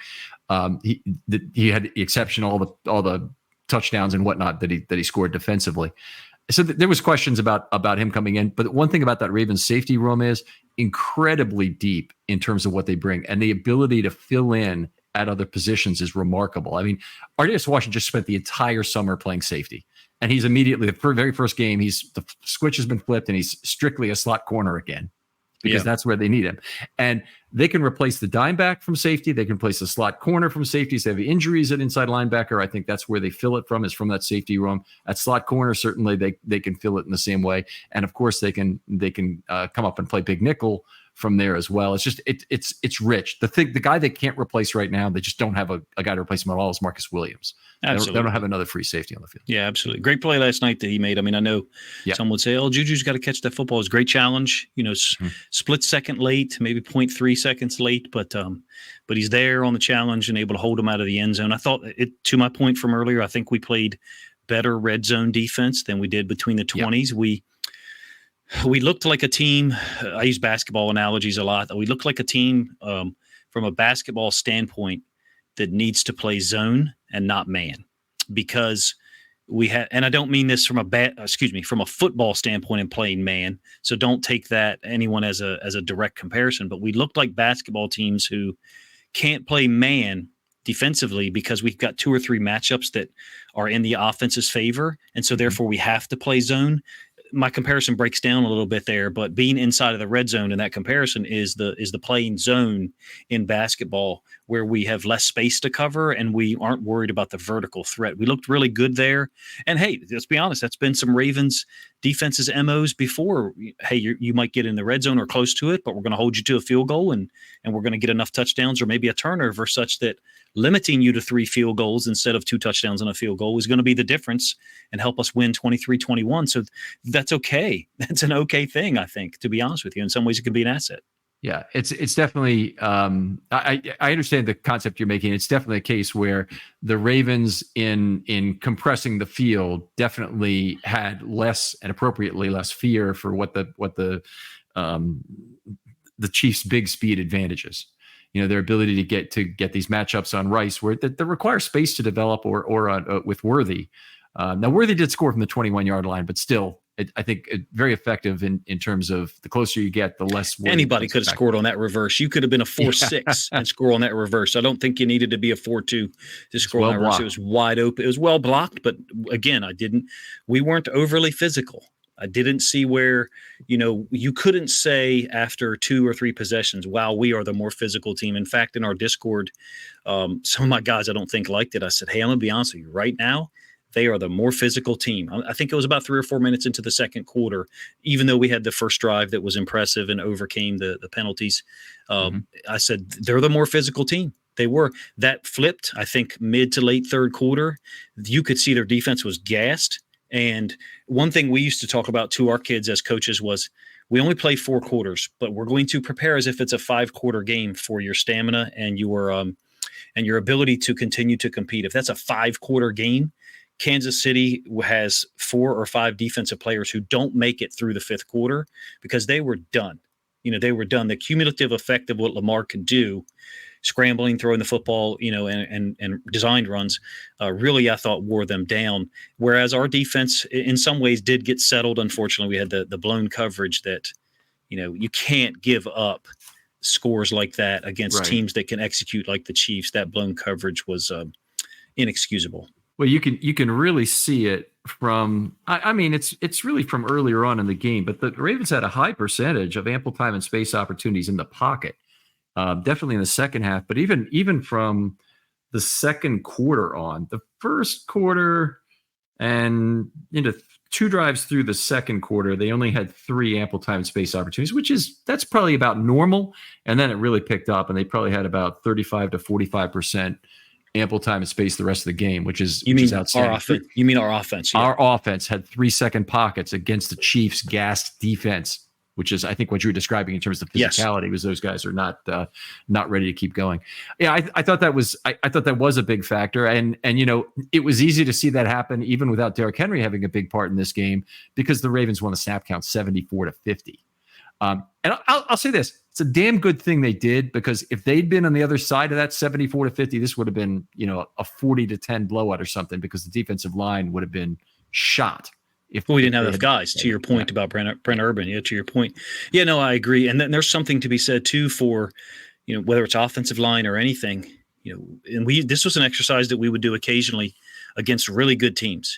He had the exception all the touchdowns and whatnot that he scored defensively. So there was questions about him coming in, but one thing about that Ravens safety room is incredibly deep in terms of what they bring, and the ability to fill in at other positions is remarkable. I mean, Ar'Darius Washington just spent the entire summer playing safety, and he's immediately the very first game the switch has been flipped, and he's strictly a slot corner again. Because that's where they need him. And they can replace the dime back from safety. They can replace the slot corner from safety. So they have injuries at inside linebacker. I think that's where they fill it from, is from that safety room. At slot corner, certainly they can fill it in the same way. And of course, they can come up and play big nickel from there as well. It's just it's rich. The guy they can't replace right now, they just don't have a guy to replace him at all, is Marcus Williams. Absolutely. They don't have another free safety on the field. Yeah, absolutely. Great play last night that he made. I mean, I know some would say, "Oh, Juju's got to catch that football." It's a great challenge. Split second late, maybe 0.3 seconds late, but he's there on the challenge and able to hold him out of the end zone. I thought to my point from earlier, I think we played better red zone defense than we did between the 20s. Yep. We looked like a team. I use basketball analogies a lot. We looked like a team from a basketball standpoint that needs to play zone and not man, because we had, and I don't mean this from a football standpoint and playing man. So don't take that anyone as a direct comparison, but we looked like basketball teams who can't play man defensively because we've got 2 or 3 matchups that are in the offense's favor. And so therefore we have to play zone. My comparison breaks down a little bit there, but being inside of the red zone in that comparison is the playing zone in basketball, where we have less space to cover and we aren't worried about the vertical threat. We looked really good there. And hey, let's be honest, that's been some Ravens defense's MOs before. Hey, you might get in the red zone or close to it, but we're going to hold you to a field goal and we're going to get enough touchdowns or maybe a turnover such that limiting you to 3 field goals instead of 2 touchdowns and a field goal is going to be the difference and help us win 23-21. So that's okay. That's an okay thing, I think, to be honest with you. In some ways, it can be an asset. Yeah, it's definitely. I understand the concept you're making. It's definitely a case where the Ravens, in compressing the field, definitely had less and appropriately less fear for what the Chiefs' big speed advantages. Their ability to get these matchups on Rice, where that require space to develop, or with Worthy. Now Worthy did score from the 21-yard line, but still, I think very effective in terms of the closer you get, the less. Anybody could have scored on that reverse. You could have been a 4-6 and score on that reverse. I don't think you needed to be a 4-2 to score on that reverse. It was wide open. It was well blocked, but again, we weren't overly physical. I didn't see where, you couldn't say after 2 or 3 possessions, wow, we are the more physical team. In fact, in our Discord, some of my guys I don't think liked it. I said, hey, I'm going to be honest with you right now. They are the more physical team. I think it was about 3 or 4 minutes into the second quarter, even though we had the first drive that was impressive and overcame the penalties. I said, they're the more physical team. They were. That flipped, I think, mid to late third quarter. You could see their defense was gassed. And one thing we used to talk about to our kids as coaches was, we only play 4 quarters, but we're going to prepare as if it's a 5-quarter game for your stamina and your ability to continue to compete. If that's a 5-quarter game, Kansas City has 4 or 5 defensive players who don't make it through the 5th quarter because they were done. They were done. The cumulative effect of what Lamar could do, scrambling, throwing the football, and designed runs, really, I thought, wore them down. Whereas our defense, in some ways, did get settled. Unfortunately, we had the blown coverage that, you can't give up scores like that against teams that can execute like the Chiefs. That blown coverage was inexcusable. Well, you can really see it from. I mean, it's really from earlier on in the game. But the Ravens had a high percentage of ample time and space opportunities in the pocket. Definitely in the second half, but even from the second quarter on, the first quarter and into 2 drives through the second quarter, they only had 3 ample time and space opportunities, that's probably about normal. And then it really picked up, and they probably had about 35 to 45% ample time and space the rest of the game, which is our outstanding. offense? You mean our offense? Yeah. Our offense had 3-second pockets against the Chiefs' gassed defense, which is, I think, what you were describing in terms of physicality. Was those guys are not ready to keep going. Yeah, I thought that was I thought that was a big factor, and it was easy to see that happen even without Derrick Henry having a big part in this game because the Ravens won the snap count 74-50. And I'll say this: it's a damn good thing they did, because if they'd been on the other side of that 74-50, this would have been a 40-10 blowout or something, because the defensive line would have been shot. We didn't have enough guys, to your point about Brent Urban. Yeah, to your point. Yeah, no, I agree. And then there's something to be said too for, whether it's offensive line or anything, and this was an exercise that we would do occasionally against really good teams.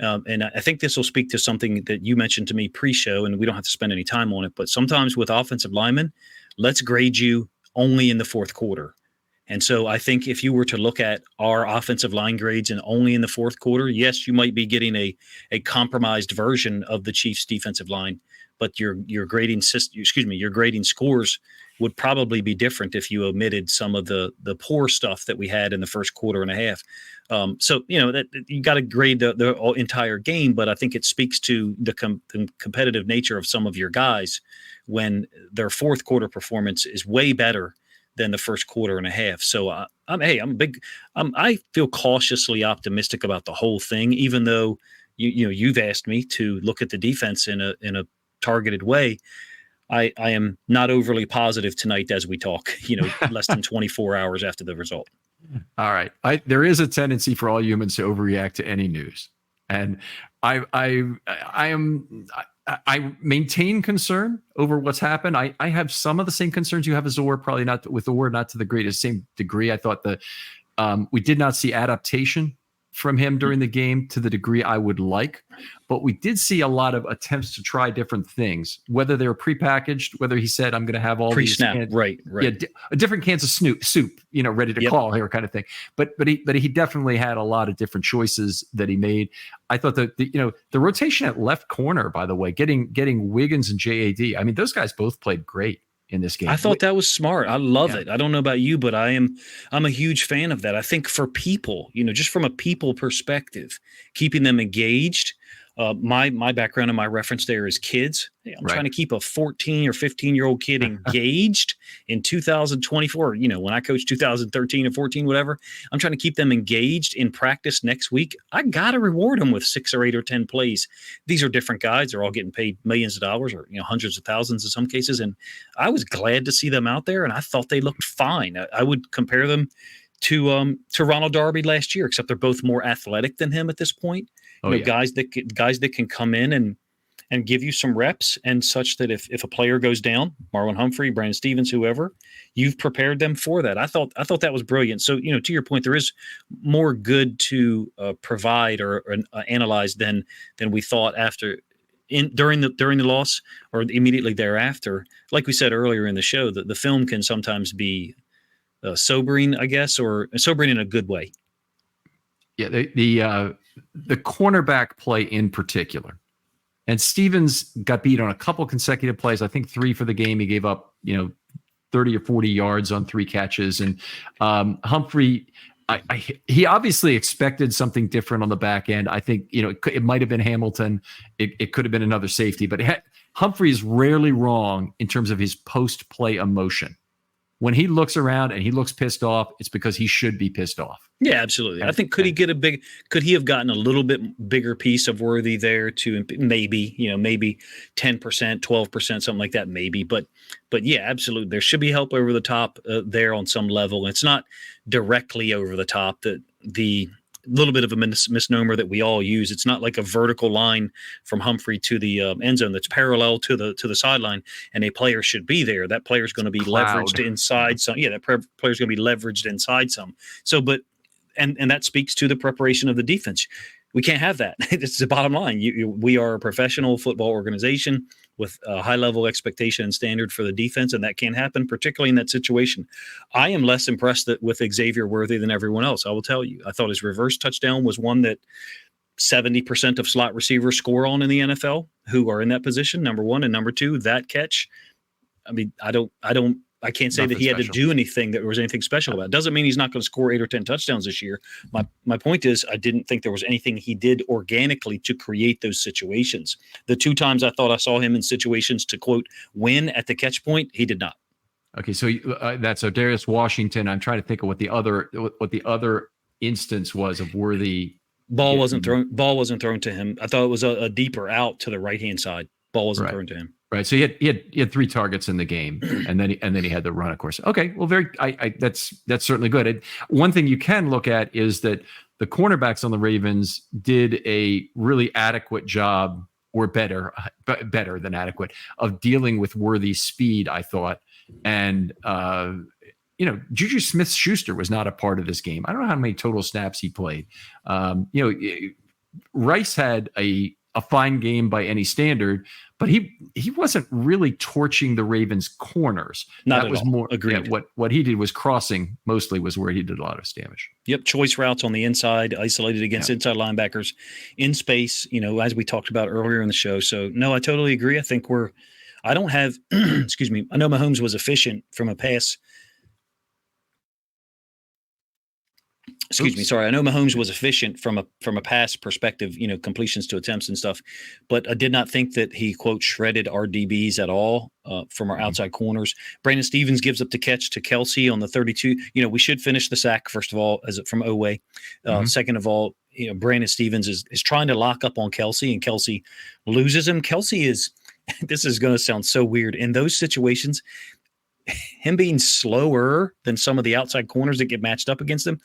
And I think this will speak to something that you mentioned to me pre-show, and we don't have to spend any time on it, but sometimes with offensive linemen, let's grade you only in the fourth quarter. And so I think if you were to look at our offensive line grades and only in the fourth quarter, yes, you might be getting a compromised version of the Chiefs defensive line, but your grading your grading scores would probably be different if you omitted some of the poor stuff that we had in the first quarter and a half. So that you got to grade the entire game, but I think it speaks to the competitive nature of some of your guys when their fourth quarter performance is way better than the first quarter and a half. So I feel cautiously optimistic about the whole thing, even though you've asked me to look at the defense in a targeted way. I am not overly positive tonight as we talk, less than 24 hours after the result. All right. There is a tendency for all humans to overreact to any news. And I maintain concern over what's happened. I have some of the same concerns you have as Orr, probably not with Orr, not to the greatest same degree. I thought that we did not see adaptation from him during the game to the degree I would like, but we did see a lot of attempts to try different things, whether they were prepackaged, whether he said, I'm going to have all pre-snap, these right. Yeah, a different cans of soup, ready to call here kind of thing. But he definitely had a lot of different choices that he made. I thought that the rotation at left corner, by the way, getting Wiggins and JAD, I mean, those guys both played great in this game. I thought that was smart. I love it. I don't know about you, but I'm a huge fan of that. I think for people, just from a people perspective, keeping them engaged. My background and my reference there is kids. I'm trying to keep a 14 or 15-year-old kid engaged in 2024. When I coached 2013 or 14, whatever, I'm trying to keep them engaged in practice next week. I got to reward them with 6 or 8 or 10 plays. These are different guys. They're all getting paid millions of dollars or hundreds of thousands in some cases. And I was glad to see them out there, and I thought they looked fine. I would compare them to Ronald Darby last year, except they're both more athletic than him at this point. Guys that can come in and give you some reps, and such that if a player goes down, Marlon Humphrey, Brandon Stevens, whoever, you've prepared them for that. I thought that was brilliant. So to your point, there is more good to provide or analyze than we thought during the loss or immediately thereafter. Like we said earlier in the show, the film can sometimes be sobering, I guess, or sobering in a good way. Yeah, the cornerback play in particular, and Stevens got beat on a couple consecutive plays. I think 3 for the game. He gave up 30 or 40 yards on 3 catches, and Humphrey. He obviously expected something different on the back end. I think it might have been Hamilton. It could have been another safety, but Humphrey is rarely wrong in terms of his post-play emotion. When he looks around and he looks pissed off, it's because he should be pissed off. Yeah, absolutely. I think could he have gotten a little bit bigger piece of Worthy there to maybe 10%, 12%, something like that, maybe. But yeah, absolutely. There should be help over the top there on some level. And it's not directly over the top. The little bit of a misnomer that we all use. It's not like a vertical line from Humphrey to the end zone that's parallel to the sideline, and a player should be there. That player is going to be leveraged inside some. Yeah, that player is going to be leveraged inside some. So, and that speaks to the preparation of the defense. We can't have that. It's the bottom line. We are a professional football organization with a high level expectation and standard for the defense, and that can't happen, particularly in that situation. I am less impressed with Xavier Worthy than everyone else. I will tell you. I thought his reverse touchdown was one that 70% of slot receivers score on in the NFL who are in that position. Number one, and number two, that catch. I mean, I don't I can't say that he had to do anything that there was anything special about. It doesn't mean he's not going to score 8 or 10 touchdowns this year. My point is, I didn't think there was anything he did organically to create those situations. The 2 times I thought I saw him in situations to quote win at the catch point, he did not. Okay, so that's Darius Washington. I'm trying to think of what the other instance was of Worthy. Ball wasn't thrown to him. I thought it was a deeper out to the right hand side. Ball wasn't thrown to him. Right. So he had 3 targets in the game, and then he had the run, of course. Okay. Well, that's certainly good. One thing you can look at is that the cornerbacks on the Ravens did a really adequate job, or better than adequate, of dealing with Worthy's speed, I thought. And Juju Smith-Schuster was not a part of this game. I don't know how many total snaps he played. Rice had a fine game by any standard, but he wasn't really torching the Ravens corners. That was more agreed. What he did was crossing, mostly was where he did a lot of damage. Yep, choice routes on the inside, isolated against inside linebackers in space, as we talked about earlier in the show. So no, I totally agree. I think I don't have excuse me, I know Mahomes was efficient from a pass. I know Mahomes was efficient from a pass perspective, completions to attempts and stuff, but I did not think that he, quote, shredded our DBs at all from our outside corners. Brandon Stevens gives up the catch to Kelsey on the 32. We should finish the sack, first of all, as from Oweh. Second of all, Brandon Stevens is trying to lock up on Kelsey, and Kelsey loses him. Kelsey is, this is going to sound so weird, in those situations, him being slower than some of the outside corners that get matched up against him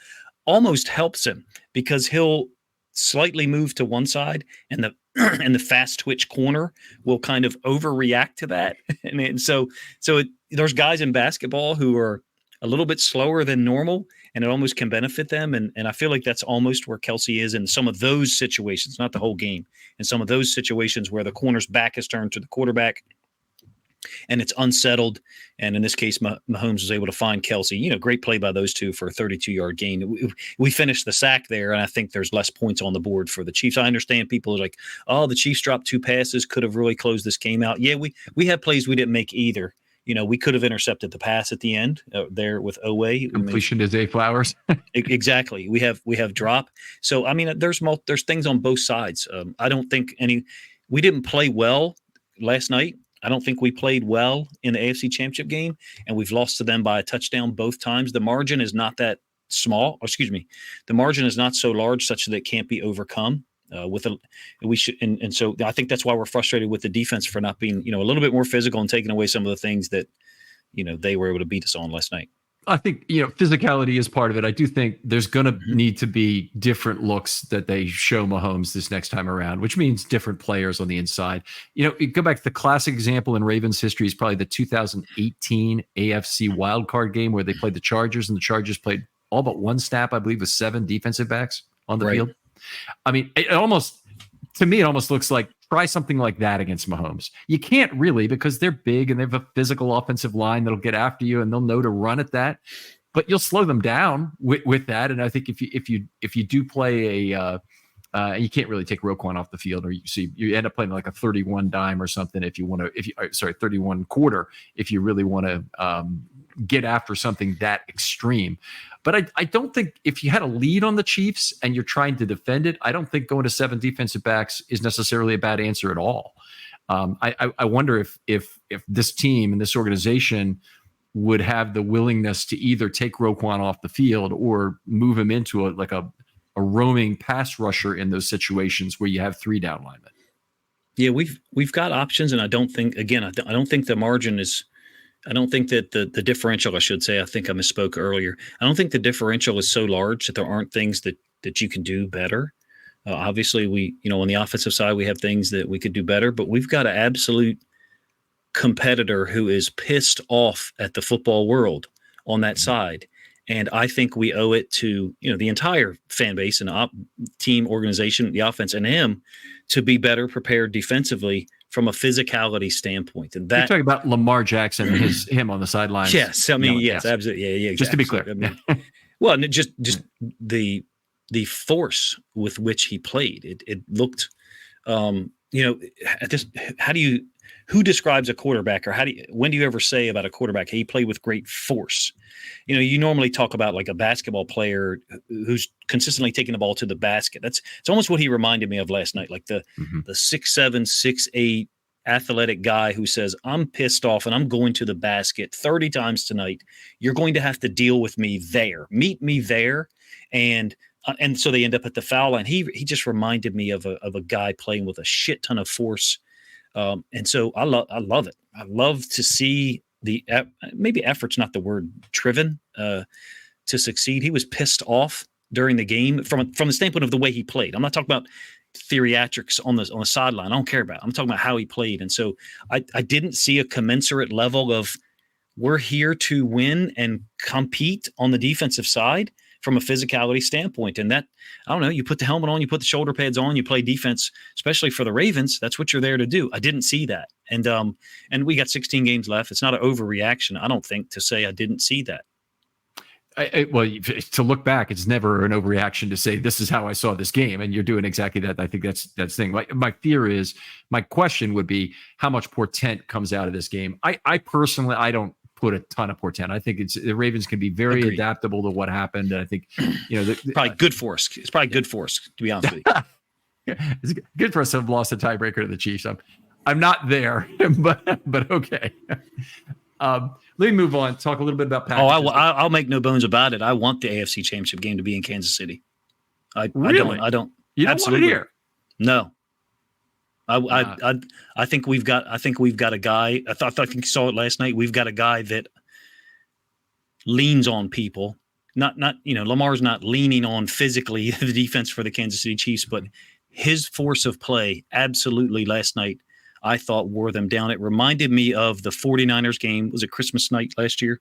almost helps him, because he'll slightly move to one side, and the fast twitch corner will kind of overreact to that. And so there's guys in basketball who are a little bit slower than normal, and it almost can benefit them. And I feel like that's almost where Kelsey is in some of those situations, not the whole game. In some of those situations where the corner's back is turned to the quarterback and it's unsettled. And in this case, Mahomes was able to find Kelsey. Great play by those two for a 32-yard gain. We finished the sack there, and I think there's less points on the board for the Chiefs. I understand people are like, oh, the Chiefs dropped 2 passes, could have really closed this game out. Yeah, we had plays we didn't make either. We could have intercepted the pass at the end there with Oweh. Completion to Zay Flowers. Exactly. We have drop. So, there's things on both sides. I don't think we didn't play well last night. I don't think we played well in the AFC Championship game, and we've lost to them by a touchdown both times. The margin is not that small. The margin is not so large such that it can't be overcome. So I think that's why we're frustrated with the defense for not being, a little bit more physical and taking away some of the things that, they were able to beat us on last night. I think, physicality is part of it. I do think there's going to need to be different looks that they show Mahomes this next time around, which means different players on the inside. You go back to the classic example in Ravens history is probably the 2018 AFC wildcard game where they played the Chargers, and the Chargers played all but one snap, I believe, with 7 defensive backs on the field. To me, it almost looks like try something like that against Mahomes. You can't really, because they're big and they have a physical offensive line that'll get after you and they'll know to run at that. But you'll slow them down with that. And I think if you do play you can't really take Roquan off the field, or you end up playing like a 31 dime or something 31 quarter if you really want to get after something that extreme. But I don't think if you had a lead on the Chiefs and you're trying to defend it, I don't think going to 7 defensive backs is necessarily a bad answer at all. I wonder if this team and this organization would have the willingness to either take Roquan off the field or move him into a roaming pass rusher in those situations where you have 3 down linemen. Yeah, we've got options, and I don't think the margin is. I don't think that the differential, I should say, I think I misspoke earlier. I don't think the differential is so large that there aren't things that you can do better. Obviously, on the offensive side, we have things that we could do better, but we've got an absolute competitor who is pissed off at the football world on that side. And I think we owe it to, the entire fan base and team organization, the offense and him, to be better prepared defensively from a physicality standpoint. And that you're talking about Lamar Jackson and him on the sidelines. Yes. Yes, absolutely. Yeah. Exactly. Just to be clear. Well, and just the force with which he played, it looked, how do who describes a quarterback, or when do you ever say about a quarterback, hey, he played with great force? You normally talk about like a basketball player who's consistently taking the ball to the basket. It's almost what he reminded me of last night, like the 6'7", 6'8" athletic guy who says, I'm pissed off and I'm going to the basket 30 times tonight. You're going to have to deal with me there. Meet me there. And so they end up at the foul line. He just reminded me of a guy playing with a shit ton of force. And so I love it. I love to see maybe effort's not the word, driven to succeed. He was pissed off during the game from the standpoint of the way he played. I'm not talking about theatrics on the sideline. I don't care about it. I'm talking about how he played. And so I didn't see a commensurate level of, we're here to win and compete on the defensive side from a physicality standpoint. And that, I don't know, you put the helmet on, you put the shoulder pads on, you play defense, especially for the Ravens. That's what you're there to do. I didn't see that. And we got 16 games left. It's not an overreaction, I don't think, to say I didn't see that. Well, to look back, it's never an overreaction to say this is how I saw this game, and you're doing exactly that. I think that's the thing. My fear is, my question would be, how much portent comes out of this game? I personally, I don't put a ton of portent. I think the Ravens can be very adaptable to what happened. And I think, probably good for us. It's probably good for us, to be honest with you. It's good for us to have lost a tiebreaker to the Chiefs. I'm not there, but okay. Let me move on. Talk a little bit about packages. I'll make no bones about it. I want the AFC Championship game to be in Kansas City. Really? I don't. You don't absolutely. want it here? No. I think we've got a guy. I think you saw it last night. We've got a guy that leans on people. Not Lamar's not leaning on physically the defense for the Kansas City Chiefs, but his force of play absolutely last night, I thought, wore them down. It reminded me of the 49ers game. Was it Christmas night last year?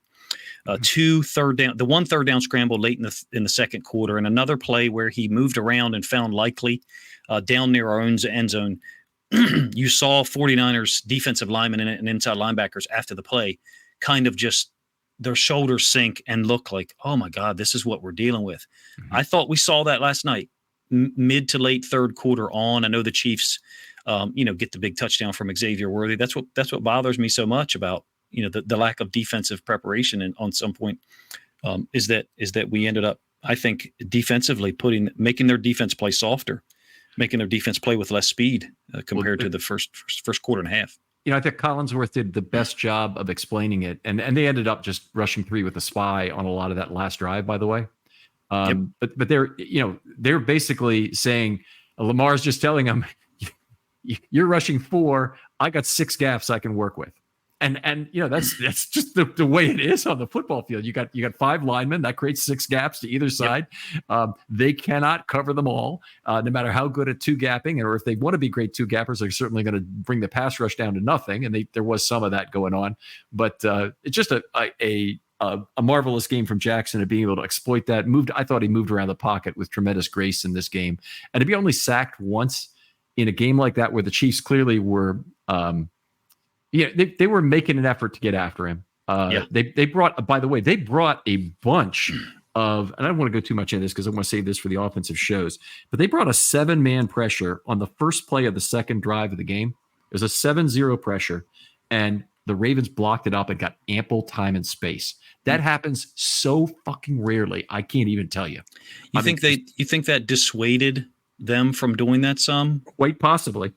The one third down scramble late in the second quarter, and another play where he moved around and found Likely down near our own end zone. You saw 49ers defensive linemen and inside linebackers after the play kind of just their shoulders sink and look like, oh my God, this is what we're dealing with. Mm-hmm. I thought we saw that last night, mid to late third quarter on. I know the Chiefs get the big touchdown from Xavier Worthy. That's what bothers me so much about, the lack of defensive preparation. And on some point is that we ended up, I think, defensively making their defense play softer, making their defense play with less speed compared to the first quarter and a half. I think Collinsworth did the best job of explaining it. And they ended up just rushing 3 with a spy on a lot of that last drive, by the way. Yep. But they're basically saying, Lamar's just telling them, you're rushing 4. I got 6 gaps I can work with. And that's just the way it is on the football field. You got 5 linemen, that creates 6 gaps to either side. Yep. They cannot cover them all, no matter how good at 2-gapping, or if they want to be great 2-gappers, they're certainly going to bring the pass rush down to nothing. And there was some of that going on, but it's just a marvelous game from Jackson of being able to exploit that. I thought he moved around the pocket with tremendous grace in this game, and to be only sacked once in a game like that, where the Chiefs clearly were. They were making an effort to get after him. They brought a bunch of, and I don't want to go too much into this because I want to save this for the offensive shows, but they brought a 7-man pressure on the first play of the second drive of the game. It was a 7-0 pressure, and the Ravens blocked it up and got ample time and space. That happens so fucking rarely. I can't even tell you. You think that dissuaded them from doing that some? Quite possibly,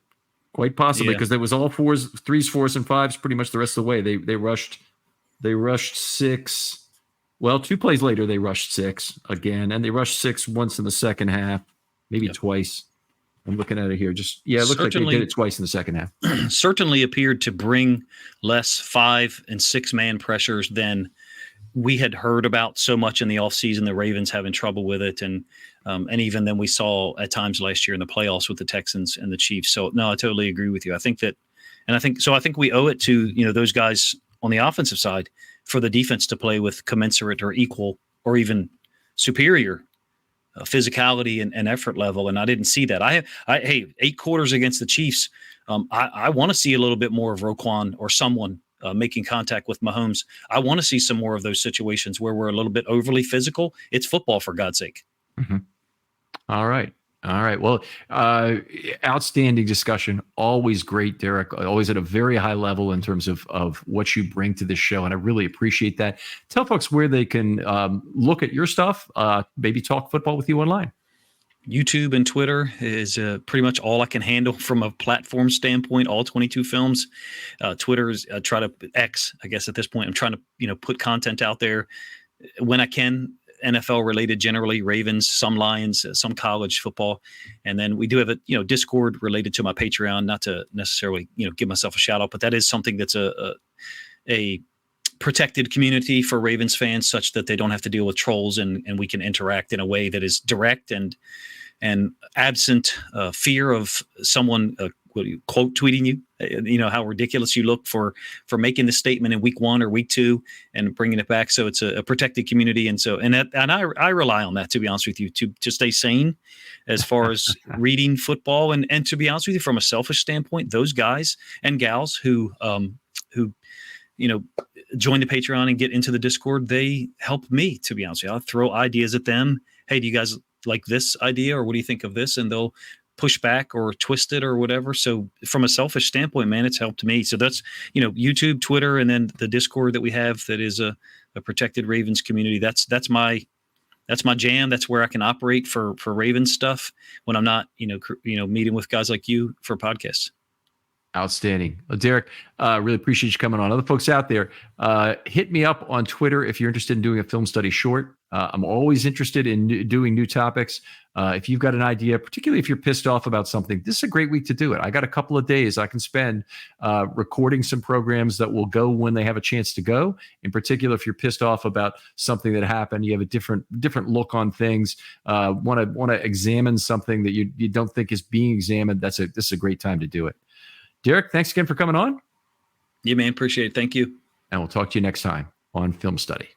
because there was all 4s, 3s, 4s, and 5s pretty much the rest of the way. They rushed 6. Well, 2 plays later they rushed 6 again, and they rushed 6 once in the second half, maybe twice. I'm looking at it here. It looks like they did it twice in the second half. Certainly appeared to bring less 5- and 6-man pressures than we had heard about so much in the offseason. The Ravens having trouble with it, and even then we saw at times last year in the playoffs with the Texans and the Chiefs. So no, I totally agree with you. I think we owe it to those guys on the offensive side for the defense to play with commensurate or equal or even superior physicality and effort level. And I didn't see that. Hey, 8 quarters against the Chiefs. I want to see a little bit more of Roquan or someone making contact with Mahomes. I want to see some more of those situations where we're a little bit overly physical. It's football, for God's sake. Mm-hmm. All right. All right. Well, outstanding discussion. Always great, Derek. Always at a very high level in terms of what you bring to this show. And I really appreciate that. Tell folks where they can look at your stuff, maybe talk football with you online. YouTube and Twitter is pretty much all I can handle from a platform standpoint. All 22 films. Twitter is try to X. I guess at this point, I'm trying to put content out there when I can. NFL related, generally Ravens, some Lions, some college football, and then we do have a Discord related to my Patreon. Not to necessarily give myself a shout out, but that is something that's a protected community for Ravens fans, such that they don't have to deal with trolls, and we can interact in a way that is direct and absent fear of someone quote tweeting you, how ridiculous you look for making this statement in week 1 or week 2 and bringing it back. So it's a protected community. And I rely on that, to be honest with you, to stay sane as far as reading football. And to be honest with you, from a selfish standpoint, those guys and gals who join the Patreon and get into the Discord, they help me, to be honest with you. I'll throw ideas at them. Hey, do you guys like this idea, or what do you think of this? And they'll push back or twist it or whatever. So from a selfish standpoint, man, it's helped me. So that's, YouTube, Twitter, and then the Discord that we have that is a protected Ravens community. That's my jam. That's where I can operate for Ravens stuff when I'm not, meeting with guys like you for podcasts. Outstanding. Well, Derek, really appreciate you coming on. Other folks out there, hit me up on Twitter if you're interested in doing a film study short. I'm always interested in doing new topics. If you've got an idea, particularly if you're pissed off about something, this is a great week to do it. I got a couple of days I can spend recording some programs that will go when they have a chance to go. In particular, if you're pissed off about something that happened, you have a different look on things, want to examine something that you don't think is being examined, this is a great time to do it. Derek, thanks again for coming on. Yeah, man. Appreciate it. Thank you. And we'll talk to you next time on Film Study.